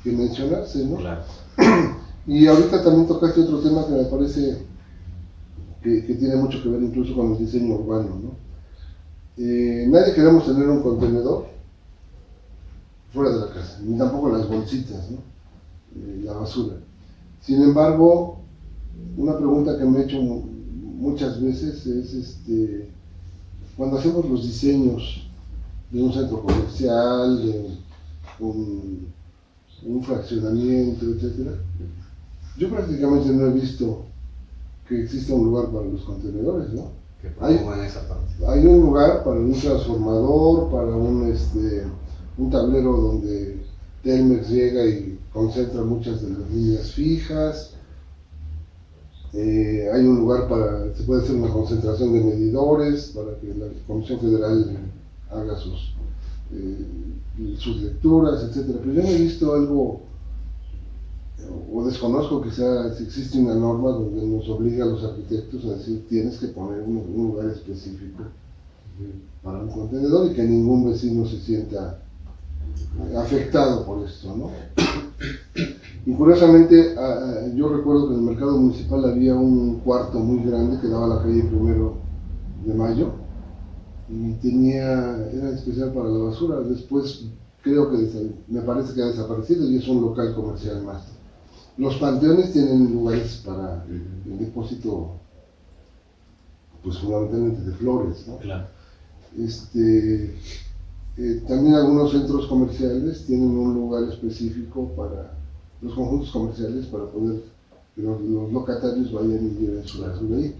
que mencionarse, ¿no? Claro. Y ahorita también tocaste otro tema que me parece que tiene mucho que ver incluso con el diseño urbano, ¿no? Nadie queremos tener un contenedor fuera de la casa, ni tampoco las bolsitas, ¿no? La basura. Sin embargo, una pregunta que me he hecho muchas veces es cuando hacemos los diseños de un centro comercial, de un fraccionamiento, etcétera, yo prácticamente no he visto que exista un lugar para los contenedores, ¿no? Hay un lugar para un transformador, para un tablero donde Telmex llega y concentra muchas de las líneas fijas. Hay un lugar se puede hacer una concentración de medidores para que la Comisión Federal haga sus lecturas, etcétera. Pero yo no he visto algo, o desconozco si existe una norma donde nos obliga a los arquitectos a decir tienes que poner un lugar específico para un contenedor y que ningún vecino se sienta afectado por esto, ¿no? Y curiosamente, yo recuerdo que en el mercado municipal había un cuarto muy grande que daba a la calle 1 de Mayo y era especial para la basura. Después creo que me parece que ha desaparecido y es un local comercial más. Los panteones tienen lugares para el depósito, pues fundamentalmente de flores, ¿no? Claro. También algunos centros comerciales tienen un lugar específico para los conjuntos comerciales para poder que los locatarios vayan y lleven su basura ahí.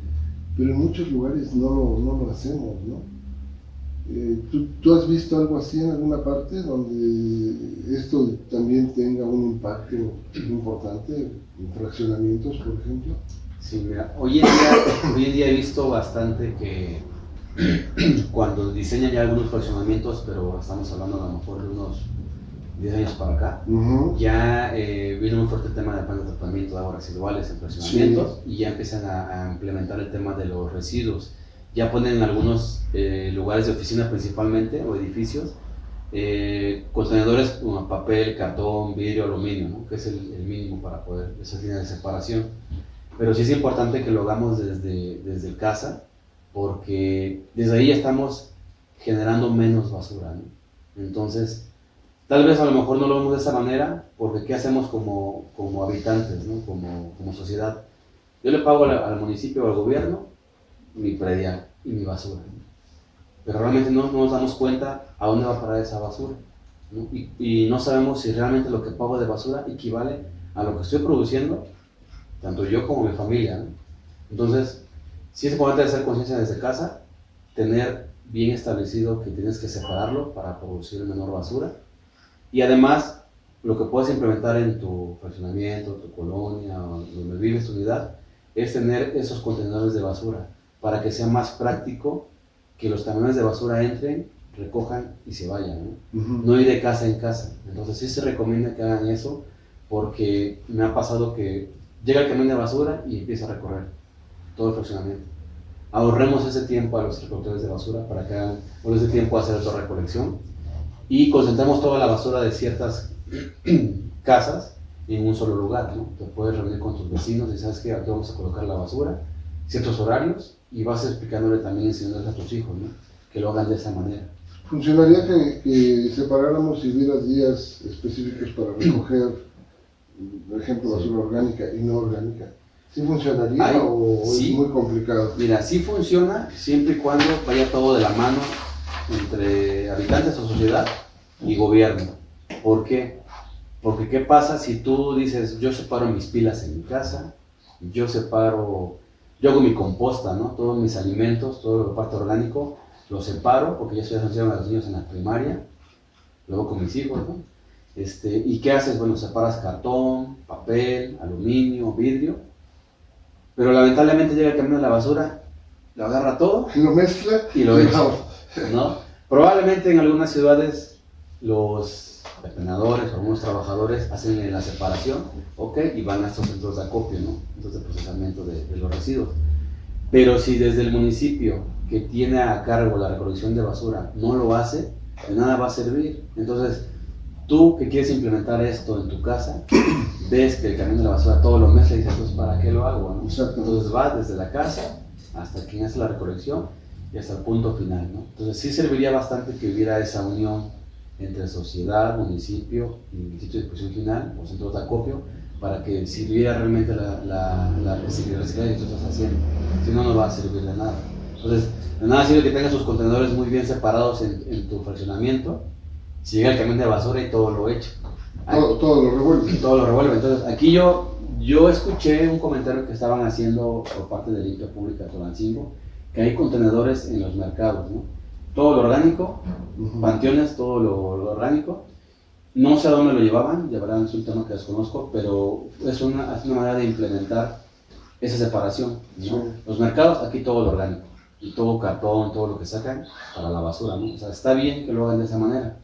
Pero en muchos lugares no lo hacemos, ¿no? ¿Tú has visto algo así en alguna parte donde esto también tenga un impacto importante, en fraccionamientos, por ejemplo? Sí, mira, hoy en día he visto bastante que cuando diseñan ya algunos fraccionamientos, pero estamos hablando a lo mejor de unos 10 años para acá, ya viene muy fuerte el tema del plan de tratamiento de aguas residuales en fraccionamientos, y ya empiezan a implementar el tema de los residuos. Ya ponen en algunos lugares de oficina principalmente, o edificios, contenedores como papel, cartón, vidrio, aluminio, ¿no? Que es el mínimo para poder esa línea de separación. Pero sí es importante que lo hagamos desde casa, porque desde ahí ya estamos generando menos basura, ¿no? Entonces, tal vez a lo mejor no lo vemos de esa manera, porque ¿qué hacemos como habitantes, ¿no? como sociedad? Yo le pago al municipio o al gobierno mi predial y mi basura, ¿no? Pero realmente no nos damos cuenta a dónde va a parar esa basura, ¿no? Y no sabemos si realmente lo que pago de basura equivale a lo que estoy produciendo, tanto yo como mi familia, ¿no? Entonces, sí es importante hacer conciencia desde casa, tener bien establecido que tienes que separarlo para producir menor basura, y además lo que puedes implementar en tu fraccionamiento, tu colonia, donde vives, tu unidad, es tener esos contenedores de basura para que sea más práctico que los camiones de basura entren, recojan y se vayan, ¿no? No ir de casa en casa. Entonces sí se recomienda que hagan eso, porque me ha pasado que llega el camión de basura y empieza a recorrer todo el fraccionamiento. Ahorremos ese tiempo a los recolectores de basura para que hagan, o ese tiempo a hacer otra recolección, y concentramos toda la basura de ciertas casas en un solo lugar, ¿no? Te puedes reunir con tus vecinos y sabes que aquí vamos a colocar la basura, ciertos horarios, y vas explicándole también, enseñándoles a tus hijos, ¿no? Que lo hagan de esa manera. ¿Funcionaría que separáramos y hubiera días específicos para recoger, por ejemplo, basura orgánica y no orgánica? ¿Sí funcionaría o sí, es muy complicado? Mira, sí funciona siempre y cuando vaya todo de la mano entre habitantes o sociedad y gobierno. ¿Por qué? Porque ¿qué pasa si tú dices, yo separo mis pilas en mi casa, yo hago mi composta, ¿no? Todos mis alimentos, todo lo parte orgánico, lo separo, porque ya estoy enseñando a los niños en la primaria, luego con mis hijos, ¿no? ¿Y qué haces? Bueno, separas cartón, papel, aluminio, vidrio, pero lamentablemente llega el camión de la basura, lo agarra todo, lo mezcla y lo echa, ¿no? Probablemente en algunas ciudades los depenadores o algunos trabajadores hacen la separación, ¿ok? Y van a estos centros de acopio, ¿no? Centros de procesamiento de los residuos. Pero si desde el municipio que tiene a cargo la recolección de basura no lo hace, de nada va a servir. Entonces, tú que quieres implementar esto en tu casa, ves que el camión de la basura todo lo mezcla y dices, pues, ¿para qué lo hago, no? Entonces va desde la casa hasta quien hace la recolección y hasta el punto final, ¿no? Entonces sí serviría bastante que hubiera esa unión entre sociedad, municipio y sitio de disposición final o centros de acopio, para que sirviera realmente la reciclaje que tú estás haciendo. Si no, no va a servir de nada. Entonces, de nada sirve que tengas tus contenedores muy bien separados en tu fraccionamiento, si llega el camión de basura y todo lo echa. Todo lo revuelve. Todo lo revuelve. Entonces, aquí yo escuché un comentario que estaban haciendo por parte de Limpia Pública Tulancingo, que hay contenedores en los mercados, ¿no? Todo lo orgánico, panteones, todo lo orgánico. No sé a dónde lo llevaban, es un tema que desconozco, pero es una manera de implementar esa separación, ¿no? Sí. Los mercados, aquí todo lo orgánico, y todo cartón, todo lo que sacan para la basura, ¿no? O sea, está bien que lo hagan de esa manera,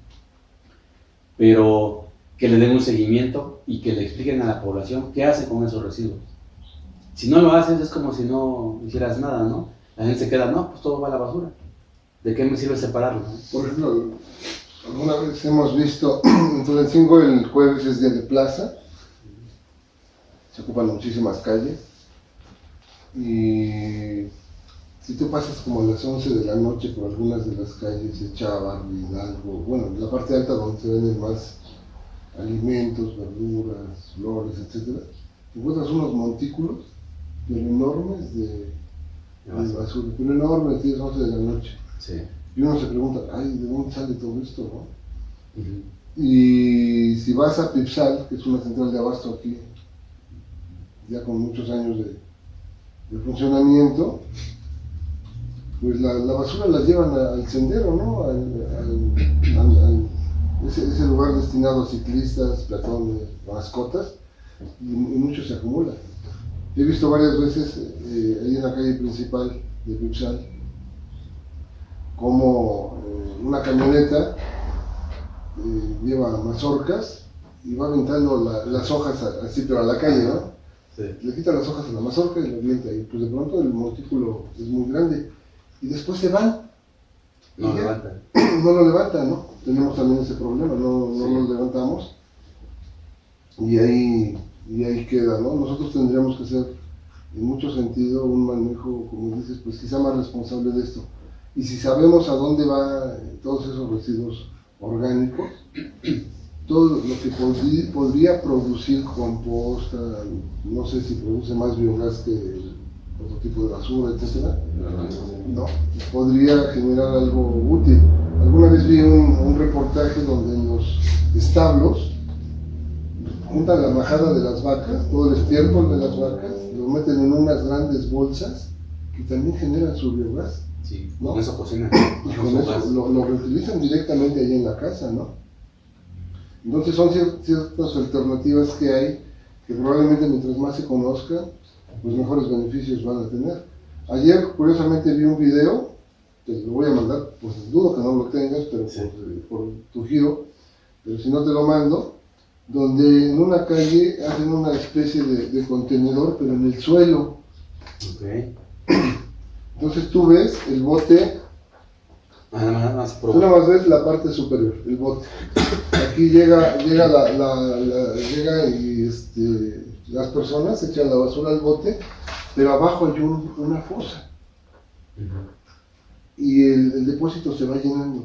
pero que le den un seguimiento y que le expliquen a la población qué hacen con esos residuos. Si no lo haces, es como si no hicieras nada, ¿no? La gente se queda, no, pues todo va a la basura. ¿De qué me sirve separarlo, no? Por ejemplo, alguna vez hemos visto en Tulancingo el jueves es día de plaza, se ocupan muchísimas calles, y si tú pasas como a las 11 de la noche por algunas de las calles, Echavarri, Hidalgo, bueno, la parte alta donde se venden más alimentos, verduras, flores, etc., encuentras unos montículos pero enormes de basura, pero enormes, 10, 11 de la noche. Sí. Y uno se pregunta, ay, ¿de dónde sale todo esto, no? Ujú. Y si vas a Pipsal, que es una central de abasto aquí, ya con muchos años de funcionamiento, pues la basura la llevan al sendero, ¿no? Ese lugar destinado a ciclistas, peatones, mascotas, y mucho se acumula. He visto varias veces ahí en la calle principal de Pipsal como una camioneta lleva mazorcas y va aventando las hojas así, pero a la calle, ¿no? Sí. Le quita las hojas a la mazorca y lo avienta, y pues de pronto el montículo es muy grande. Y después se van. No y ya, levantan. no lo levantan, ¿no? Tenemos también ese problema, no Sí. lo levantamos. Y ahí queda, ¿no? Nosotros tendríamos que hacer, en mucho sentido, un manejo, como dices, pues quizá más responsable de esto. Y si sabemos a dónde van todos esos residuos orgánicos, todo lo que podría producir composta, no sé si produce más biogás que otro tipo de basura, etcétera, no, podría generar algo útil. Alguna vez vi un reportaje donde en los establos juntan la majada de las vacas, todo el estiércol de las vacas, lo meten en unas grandes bolsas que también generan su biogás. Sí, ¿no? con eso cocinan. Y con eso lo reutilizan directamente ahí en la casa, ¿no? Entonces son ciertas alternativas que hay, que probablemente mientras más se conozcan, pues mejores beneficios van a tener. Ayer, curiosamente, vi un video, te lo voy a mandar, pues dudo que no lo tengas, pero sí, por tu giro, pero si no te lo mando, donde en una calle hacen una especie de contenedor, pero en el suelo. Ok. Entonces tú ves el bote, Nada más tú nada más ves la parte superior, el bote. Aquí llega y las personas echan la basura al bote, pero abajo hay una fosa. Uh-huh. Y el depósito se va llenando.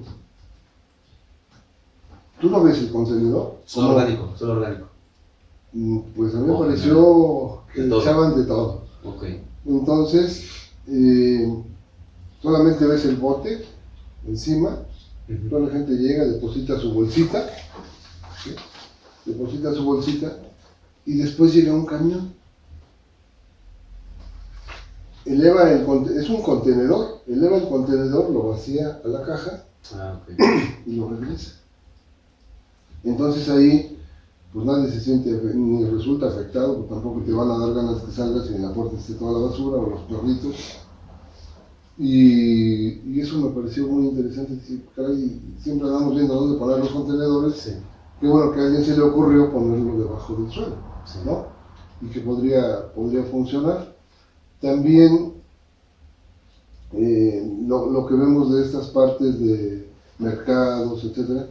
¿Tú no ves el contenedor? Solo orgánico, solo orgánico. Pues a mí me pareció que de todo. echaban de todo. Ok. Entonces, solamente ves el bote encima, Uh-huh. toda la gente llega, deposita su bolsita, ¿sí? Deposita su bolsita y después llega un camión. Es un contenedor, eleva el contenedor, lo vacía a la caja Ok. y lo regresa. Entonces ahí, pues nadie se siente ni resulta afectado, porque tampoco te van a dar ganas que salgas y en la puerta esté toda la basura o los perritos. Y eso me pareció muy interesante, caray, siempre andamos viendo dónde poner los contenedores. Sí. Qué bueno que a alguien se le ocurrió ponerlo debajo del suelo, Sí. ¿no? Y que podría funcionar. También lo que vemos de estas partes de mercados, etcétera,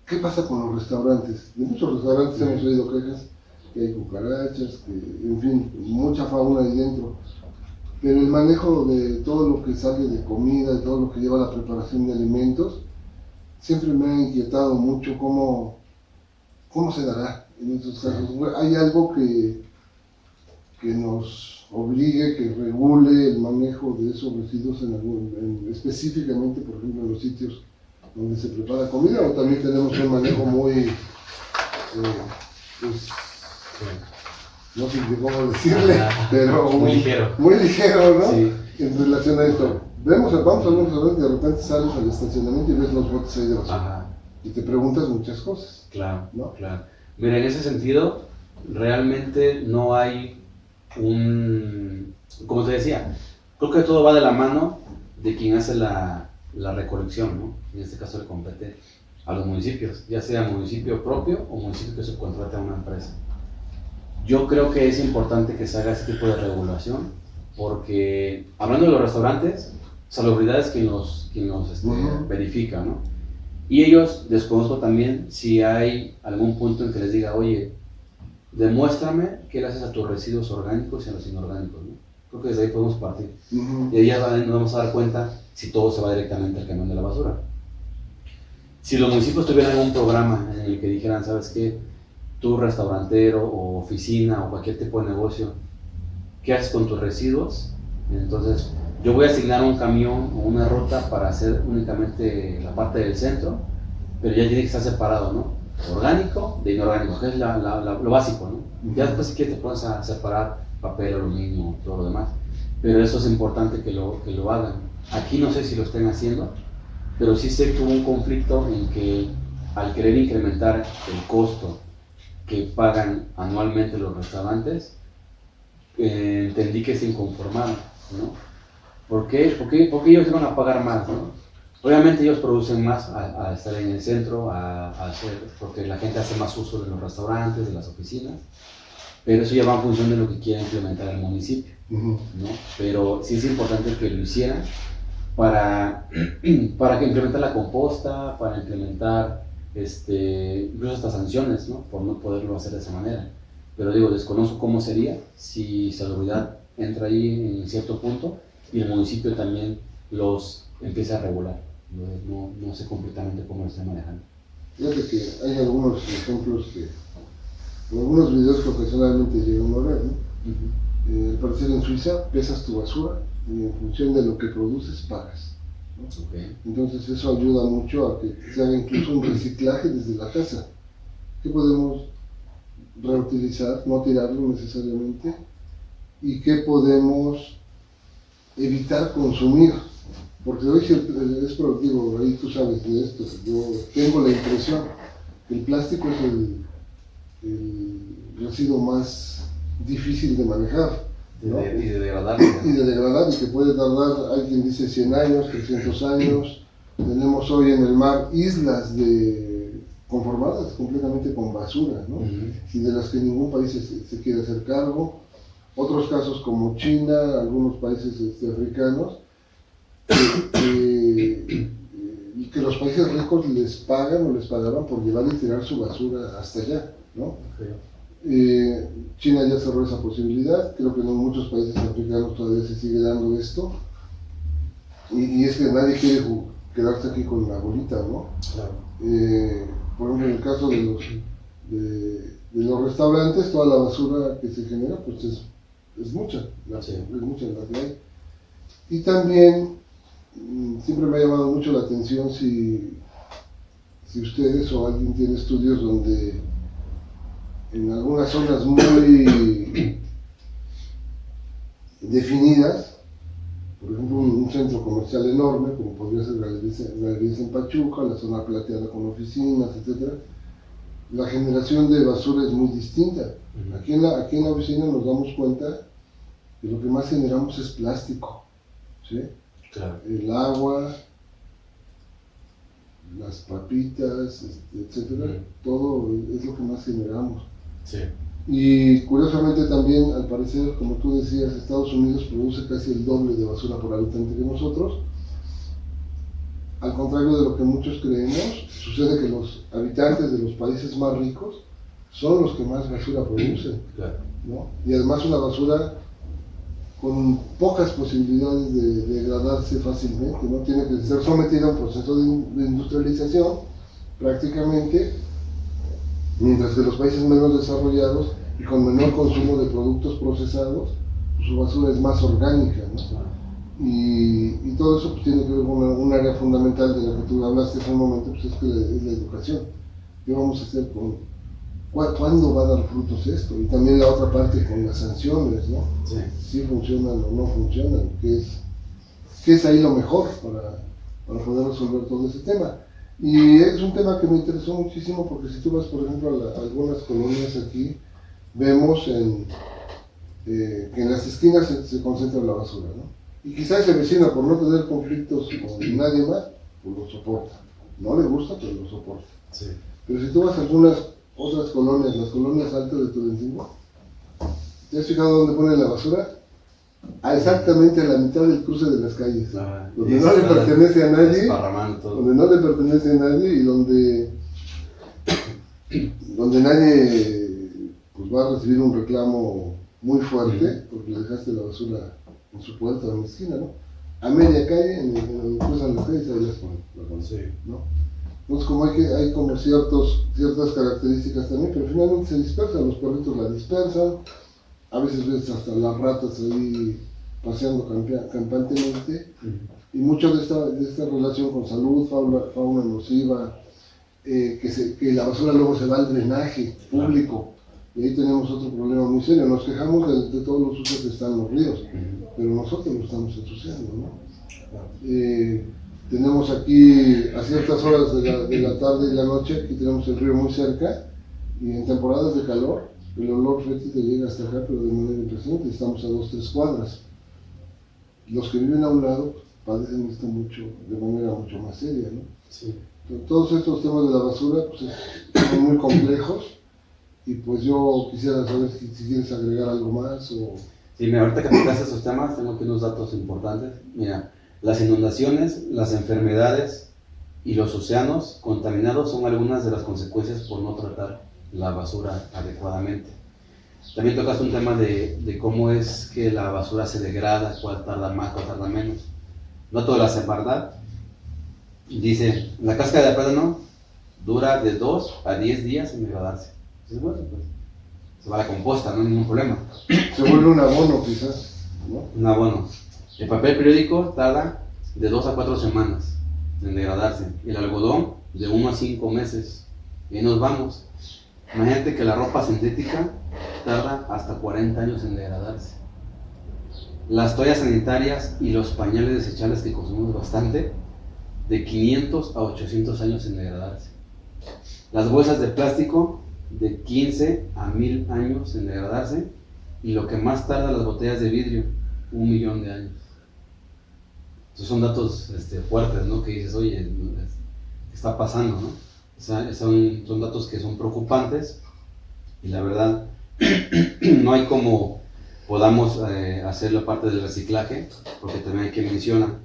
¿qué pasa con los restaurantes? De muchos restaurantes hemos oído quejas que hay cucarachas, que, en fin, mucha fauna ahí dentro. Pero el manejo de todo lo que sale de comida, de todo lo que lleva a la preparación de alimentos, siempre me ha inquietado mucho cómo se dará en estos casos. ¿Hay algo que nos obligue, que regule el manejo de esos residuos específicamente, por ejemplo, en los sitios donde se prepara comida, o también tenemos un manejo muy, pues, no sé cómo decirle, pero muy ligero. Muy ligero, ¿no? Sí. En relación a esto. Vamos a un restaurante y de repente sales al estacionamiento y ves los botes ahí de basura. Ajá. Y te preguntas muchas cosas. Claro, ¿no? claro. Mira, en ese sentido, realmente no hay como te decía, creo que todo va de la mano de quien hace la recolección, ¿no? En este caso le compete a los municipios, ya sea municipio propio o municipio que subcontrate a una empresa. Yo creo que es importante que se haga ese tipo de regulación, porque hablando de los restaurantes, salubridad es quien los verifica, ¿no? Y ellos, desconozco también si hay algún punto en que les diga, oye, demuéstrame qué le haces a tus residuos orgánicos y a los inorgánicos, ¿no? Creo que desde ahí podemos partir. Uh-huh. Y ahí ya nos vamos a dar cuenta si todo se va directamente al camión de la basura. Si los municipios tuvieran algún programa en el que dijeran, ¿sabes qué? Tu restaurantero o oficina o cualquier tipo de negocio, ¿qué haces con tus residuos? Entonces, yo voy a asignar un camión o una ruta para hacer únicamente la parte del centro, pero ya tiene que estar separado, ¿no? Orgánico de inorgánico, que es lo básico, ¿no? Ya después si quieres te pones a separar papel, aluminio, todo lo demás, pero eso es importante que lo hagan. Aquí no sé si lo estén haciendo, pero sí sé que hubo un conflicto en que al querer incrementar el costo que pagan anualmente los restaurantes, entendí que se inconformaron, ¿no? ¿Por qué? Porque ellos iban a pagar más, ¿no? Obviamente ellos producen más a estar en el centro, porque la gente hace más uso de los restaurantes, de las oficinas, pero eso ya va en función de lo que quiera implementar el municipio, ¿no? Pero sí es importante que lo hicieran para que implementar la composta, para implementar incluso estas sanciones, ¿no? Por no poderlo hacer de esa manera. Pero digo, desconozco cómo sería si Salubridad entra ahí en cierto punto y el municipio también los empieza a regular. No sé completamente cómo lo están manejando. Fíjate que hay algunos ejemplos en algunos videos que ocasionalmente llegan a ver, ¿no? Al parecer en Suiza pesas tu basura y en función de lo que produces pagas, ¿no? Okay. Entonces eso ayuda mucho a que se haga incluso un reciclaje desde la casa, que podemos reutilizar, no tirarlo necesariamente, y que podemos evitar consumir, porque hoy es productivo, ahí tú sabes de esto, yo tengo la impresión que el plástico es el residuo más difícil de manejar, ¿no? Y de degradar. Y de degradar, y que puede tardar, alguien dice 100 años, 300 años. Tenemos hoy en el mar islas conformadas completamente con basura, ¿no? Y de las que ningún país se quiere hacer cargo. Otros casos como China, algunos países africanos, que los países ricos les pagan o les pagaban por llevar y tirar su basura hasta allá, ¿no? Okay. China ya cerró esa posibilidad, creo que en muchos países africanos todavía se sigue dando esto, y es que nadie quiere quedarse aquí con la bolita, ¿no? Claro. Por ejemplo, en el caso de los restaurantes, toda la basura que se genera, pues es mucha, es mucha la que hay. Y también siempre me ha llamado mucho la atención si ustedes o alguien tiene estudios donde en algunas zonas muy definidas, por ejemplo un centro comercial enorme, como podría ser Galerías en Pachuca, la zona plateada con oficinas, etc., la generación de basura es muy distinta. Aquí en la oficina nos damos cuenta que lo que más generamos es plástico, ¿sí? Claro. El agua, las papitas, etcétera, todo es lo que más generamos. Sí. Y curiosamente también, al parecer, como tú decías, Estados Unidos produce casi el doble de basura por habitante que nosotros. Al contrario de lo que muchos creemos, sucede que los habitantes de los países más ricos son los que más basura producen, claro, ¿no? Y además una basura con pocas posibilidades de degradarse fácilmente, ¿no? Tiene que ser sometida a un proceso de industrialización prácticamente, mientras que los países menos desarrollados y con menor consumo de productos procesados, pues su basura es más orgánica, ¿no? Y todo eso pues tiene que ver con un área fundamental de la que tú hablaste hace un momento, pues es la educación. ¿Qué vamos a hacer cuándo va a dar frutos esto? Y también la otra parte con las sanciones, ¿no? Sí. Si funcionan o no funcionan, ¿qué es ahí lo mejor para poder resolver todo ese tema? Y es un tema que me interesó muchísimo porque si tú vas, por ejemplo, a algunas colonias aquí, vemos que en las esquinas se concentra la basura, ¿no? Y quizás ese vecino, por no tener conflictos con nadie más, pues lo soporta. No le gusta, pero lo soporta. Sí. Pero si tú vas a algunas otras colonias, las colonias altas de Tulancingo, ¿te has fijado dónde ponen la basura? Exactamente a la mitad del cruce de las calles, donde no le pertenece a nadie, y donde nadie pues va a recibir un reclamo muy fuerte porque le dejaste la basura en su puerta o en la esquina, ¿no? A media calle, en donde cruzan las calles, ahí las ponen, ¿no? Entonces como hay como ciertas características también, pero finalmente se dispersan, los perritos la dispersan, a veces ves hasta las ratas ahí paseando campantemente, y mucho de esta relación con salud, fauna nociva, que la basura luego se va al drenaje público, y ahí tenemos otro problema muy serio. Nos quejamos de todos los usos que están en los ríos, pero nosotros lo estamos ensuciando, ¿no? Tenemos aquí, a ciertas horas de la tarde y la noche, aquí tenemos el río muy cerca, y en temporadas de calor, el olor fétido llega hasta acá, pero de manera impresionante, estamos a 2-3 cuadras. Los que viven a un lado padecen esto de manera mucho más seria, ¿no? Sí. Entonces, todos estos temas de la basura pues, son muy complejos, y pues yo quisiera saber si quieres agregar algo más o... Sí, mira, ahorita que tocaste esos temas, tengo aquí unos datos importantes. Mira, las inundaciones, las enfermedades y los océanos contaminados son algunas de las consecuencias por no tratar la basura adecuadamente. También tocaste un tema de cómo es que la basura se degrada, cuál tarda más, cuál tarda menos. No todas las en verdad. Dice, la cáscara de plátano dura de 2 a 10 días en degradarse. Entonces, bueno, pues se va a la composta, no hay ningún problema. Se vuelve un abono quizás, ¿no? Un abono. El papel periódico tarda de 2 a 4 semanas en degradarse. El algodón de 1 a 5 meses. Y ahí nos vamos. Imagínate que la ropa sintética tarda hasta 40 años en degradarse. Las toallas sanitarias y los pañales desechables que consumimos bastante, de 500 a 800 años en degradarse. Las bolsas de plástico, de 15 a 1000 años en degradarse. Y lo que más tarda, las botellas de vidrio, 1.000.000 de años. Esos son datos fuertes, ¿no? Que dices, oye, ¿qué está pasando, no? O sea, son datos que son preocupantes, y la verdad no hay como podamos hacer la parte del reciclaje, porque también hay que mencionar,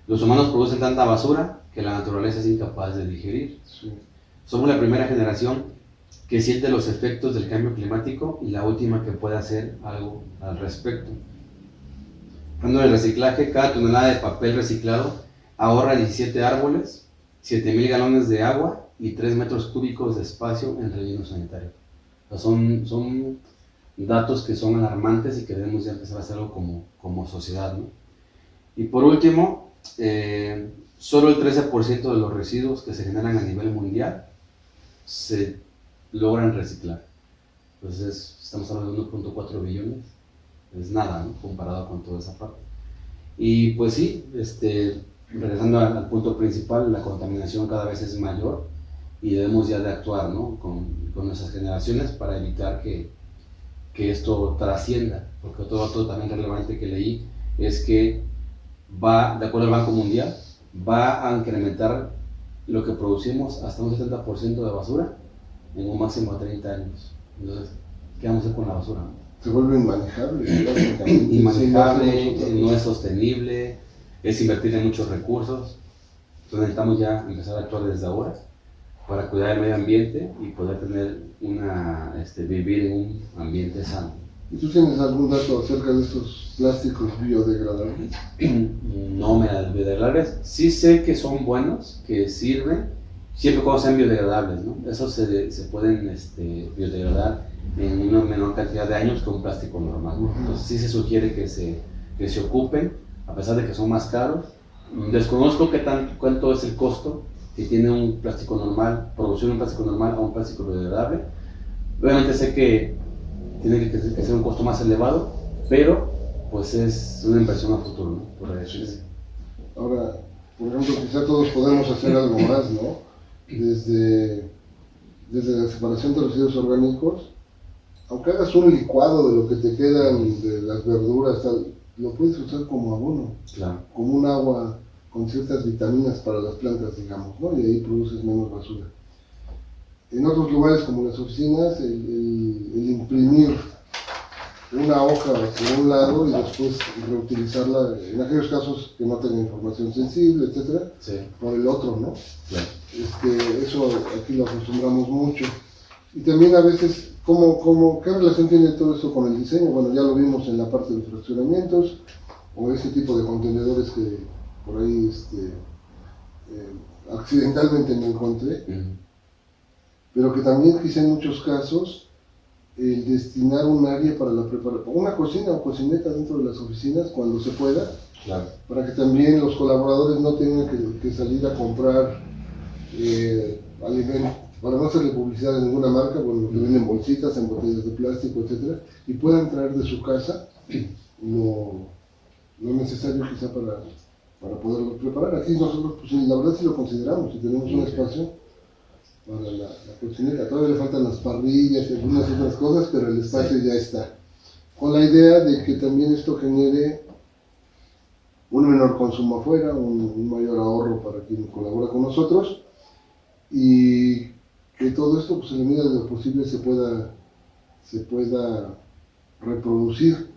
los humanos producen tanta basura que la naturaleza es incapaz de digerir. Sí. Somos la primera generación que siente los efectos del cambio climático y la última que puede hacer algo al respecto. Hablando del reciclaje, cada tonelada de papel reciclado ahorra 17 árboles, 7.000 galones de agua y 3 metros cúbicos de espacio en relleno sanitario. O sea, son datos que son alarmantes y que debemos ya empezar a hacerlo como sociedad, ¿no? Y por último, solo el 13% de los residuos que se generan a nivel mundial se logran reciclar. Entonces, estamos hablando de 1.4 billones, es nada, ¿no? Comparado con toda esa parte. Y pues sí, regresando al punto principal, la contaminación cada vez es mayor y debemos ya de actuar, ¿no? con nuestras generaciones para evitar que esto trascienda, porque otro dato también relevante que leí es que va, de acuerdo al Banco Mundial, va a incrementar lo que producimos hasta un 70% de basura en un máximo de 30 años. Entonces, ¿qué vamos a hacer con la basura? Se vuelve inmanejable. Inmanejable, no es sostenible, es invertir en muchos recursos. Entonces necesitamos ya empezar a actuar desde ahora para cuidar el medio ambiente y poder tener vivir en un ambiente sano. ¿Y tú tienes algún dato acerca de estos plásticos biodegradables? No me da biodegradables. Sí sé que son buenos, que sirven, siempre cuando sean biodegradables, ¿no? Esos se pueden biodegradar en una menor cantidad de años que un plástico normal. Entonces sí se sugiere que se ocupen, a pesar de que son más caros. Desconozco cuánto es el costo que tiene un plástico normal, producir un plástico normal a un plástico biodegradable. Obviamente sé que tiene que ser un costo más elevado, pero pues es una inversión a futuro, ¿no? Por decirse. Ahora, por ejemplo, quizá todos podemos hacer algo más, ¿no? Desde la separación de residuos orgánicos, aunque hagas un licuado de lo que te quedan de las verduras, tal, lo puedes usar como abono, Claro. como un agua con ciertas vitaminas para las plantas, digamos, ¿no? Y ahí produces menos basura. En otros lugares como las oficinas, el imprimir una hoja por un lado y después reutilizarla, en aquellos casos que no tengan información sensible, etcétera, Sí. por el otro, ¿no? Claro. Eso aquí lo acostumbramos mucho. Y también a veces, ¿qué relación tiene todo esto con el diseño? Bueno, ya lo vimos en la parte de fraccionamientos, o ese tipo de contenedores que por ahí accidentalmente me encontré, pero que también quizá en muchos casos el destinar un área para la preparación, una cocina o cocineta dentro de las oficinas cuando se pueda, Claro. para que también los colaboradores no tengan que salir a comprar alimentos, para no hacerle publicidad a ninguna marca, bueno, que venden bolsitas, en botellas de plástico, etcétera, y puedan traer de su casa lo necesario quizá para poderlo preparar. Aquí nosotros, pues la verdad sí lo consideramos, y tenemos un espacio para la cocineta. Todavía le faltan las parrillas y algunas otras cosas, pero el espacio ya está. Con la idea de que también esto genere un menor consumo afuera, un mayor ahorro para quien colabora con nosotros, y que todo esto, pues en la medida de lo posible, se pueda reproducir.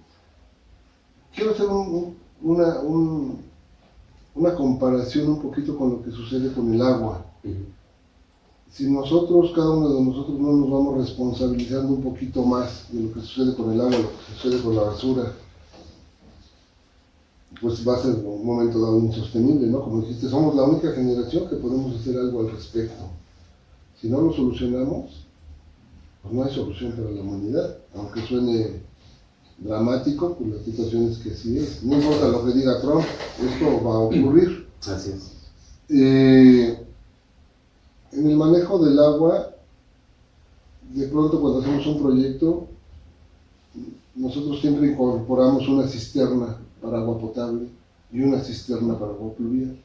Quiero hacer una comparación un poquito con lo que sucede con el agua. Si nosotros, cada uno de nosotros, no nos vamos responsabilizando un poquito más de lo que sucede con el agua, lo que sucede con la basura, pues va a ser un momento dado insostenible, ¿no? Como dijiste, somos la única generación que podemos hacer algo al respecto. Si no lo solucionamos, pues no hay solución para la humanidad, aunque suene dramático, pues la situación es que así es. No importa lo que diga Trump, esto va a ocurrir. Así es. En el manejo del agua, de pronto cuando hacemos un proyecto, nosotros siempre incorporamos una cisterna para agua potable y una cisterna para agua pluvial.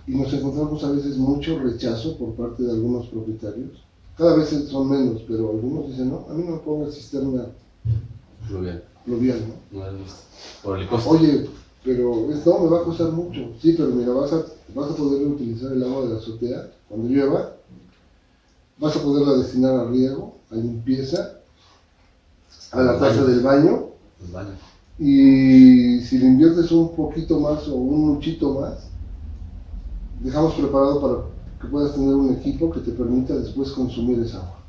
Y nos encontramos a veces mucho rechazo por parte de algunos propietarios. Cada vez son menos, pero algunos dicen, no, a mí no me pongan cisterna Fluvial. pluvial, ¿no? No es visto. Por el costo. Oye, pero no, me va a costar mucho. Sí, pero mira, vas a poder utilizar el agua de la azotea cuando llueva, vas a poderla destinar a riego, a limpieza, a la taza del baño, y si le inviertes un poquito más o un muchito más, dejamos preparado para que puedas tener un equipo que te permita después consumir esa agua,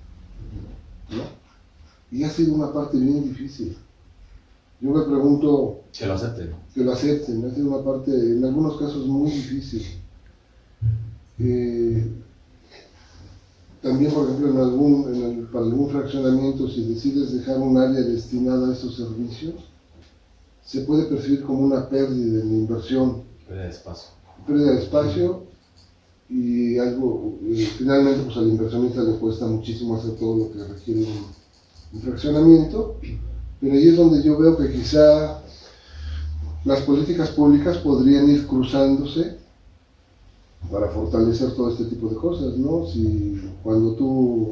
¿no? Y ha sido una parte bien difícil. Yo me pregunto... Que lo acepten. Que lo acepten, ha sido una parte, en algunos casos, muy difícil. También, por ejemplo, para algún fraccionamiento, si decides dejar un área destinada a esos servicios, se puede percibir como una pérdida en la inversión. Pérdida de espacio. Pérdida de espacio y finalmente pues al inversionista le cuesta muchísimo hacer todo lo que requiere un fraccionamiento, pero ahí es donde yo veo que quizá las políticas públicas podrían ir cruzándose para fortalecer todo este tipo de cosas, ¿no? Si cuando tú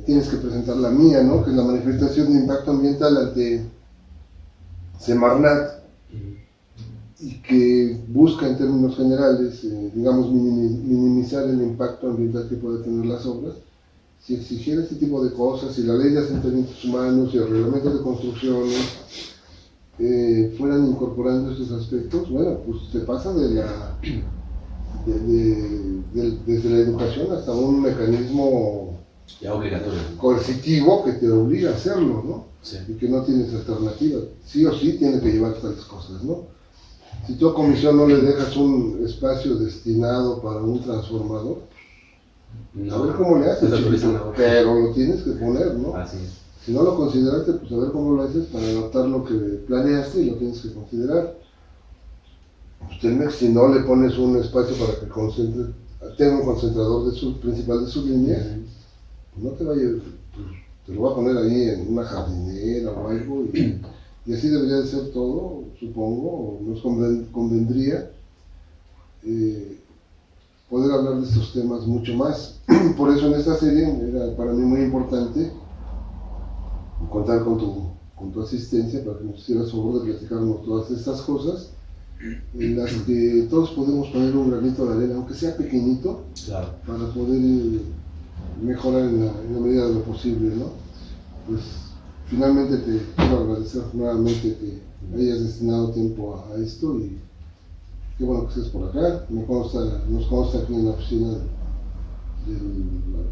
tienes que presentar la mía, ¿no? Que es la manifestación de impacto ambiental ante Semarnat, y que busca en términos generales, digamos, minimizar el impacto ambiental que puede tener las obras, si exigiera este tipo de cosas, si la ley de asentamientos humanos y el reglamento de construcciones fueran incorporando estos aspectos, bueno, pues se pasa desde la educación hasta un mecanismo ya obligatorio, coercitivo que te obliga a hacerlo, ¿no? Sí. Y que no tienes alternativa. Sí o sí tiene que llevar tales cosas, ¿no? Si tú a comisión no le dejas un espacio destinado para un transformador, no, a ver cómo le haces, pero lo tienes que poner, ¿no? Así es. Si no lo consideraste, pues a ver cómo lo haces para adaptar lo que planeaste y lo tienes que considerar. Pues si no le pones un espacio para que tenga un concentrador principal de sus líneas, pues no te vaya, pues, te lo va a poner ahí en una jardinera o algo, y así debería de ser todo, supongo, o nos convendría poder hablar de estos temas mucho más. Por eso en esta serie era para mí muy importante contar con tu asistencia para que nos hicieras favor de platicarnos todas estas cosas en las que todos podemos poner un granito de arena, aunque sea pequeñito, claro, para poder mejorar en la medida de lo posible, ¿no? Pues finalmente te quiero agradecer nuevamente que hayas destinado tiempo a esto, y qué bueno que estés por acá. Nos consta aquí en la oficina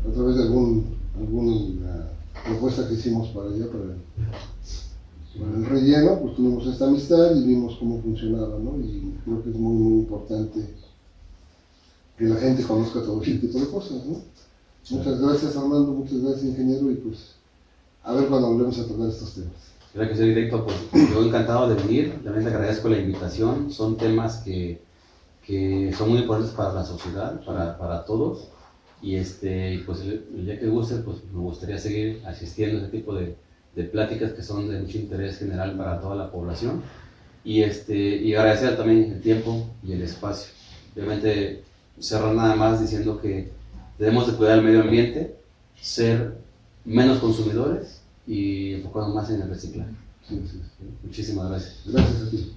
a través de alguna propuesta que hicimos para allá, para el relleno, pues tuvimos esta amistad y vimos cómo funcionaba, ¿no? Y creo que es muy, muy importante que la gente conozca todo ese tipo de cosas, ¿no? Muchas gracias, Armando, muchas gracias, ingeniero, y pues a ver cuando volvemos a tocar estos temas. Creo que soy directo, pues yo encantado de venir, también te agradezco la invitación, son temas que son muy importantes para la sociedad, para todos, y pues el día que guste, pues me gustaría seguir asistiendo a este tipo de pláticas que son de mucho interés general para toda la población, y agradecer también el tiempo y el espacio. Obviamente cerrar nada más diciendo que debemos de cuidar el medio ambiente, ser menos consumidores y enfocarnos más en el reciclaje. Sí, sí. Muchísimas gracias. Gracias a ti.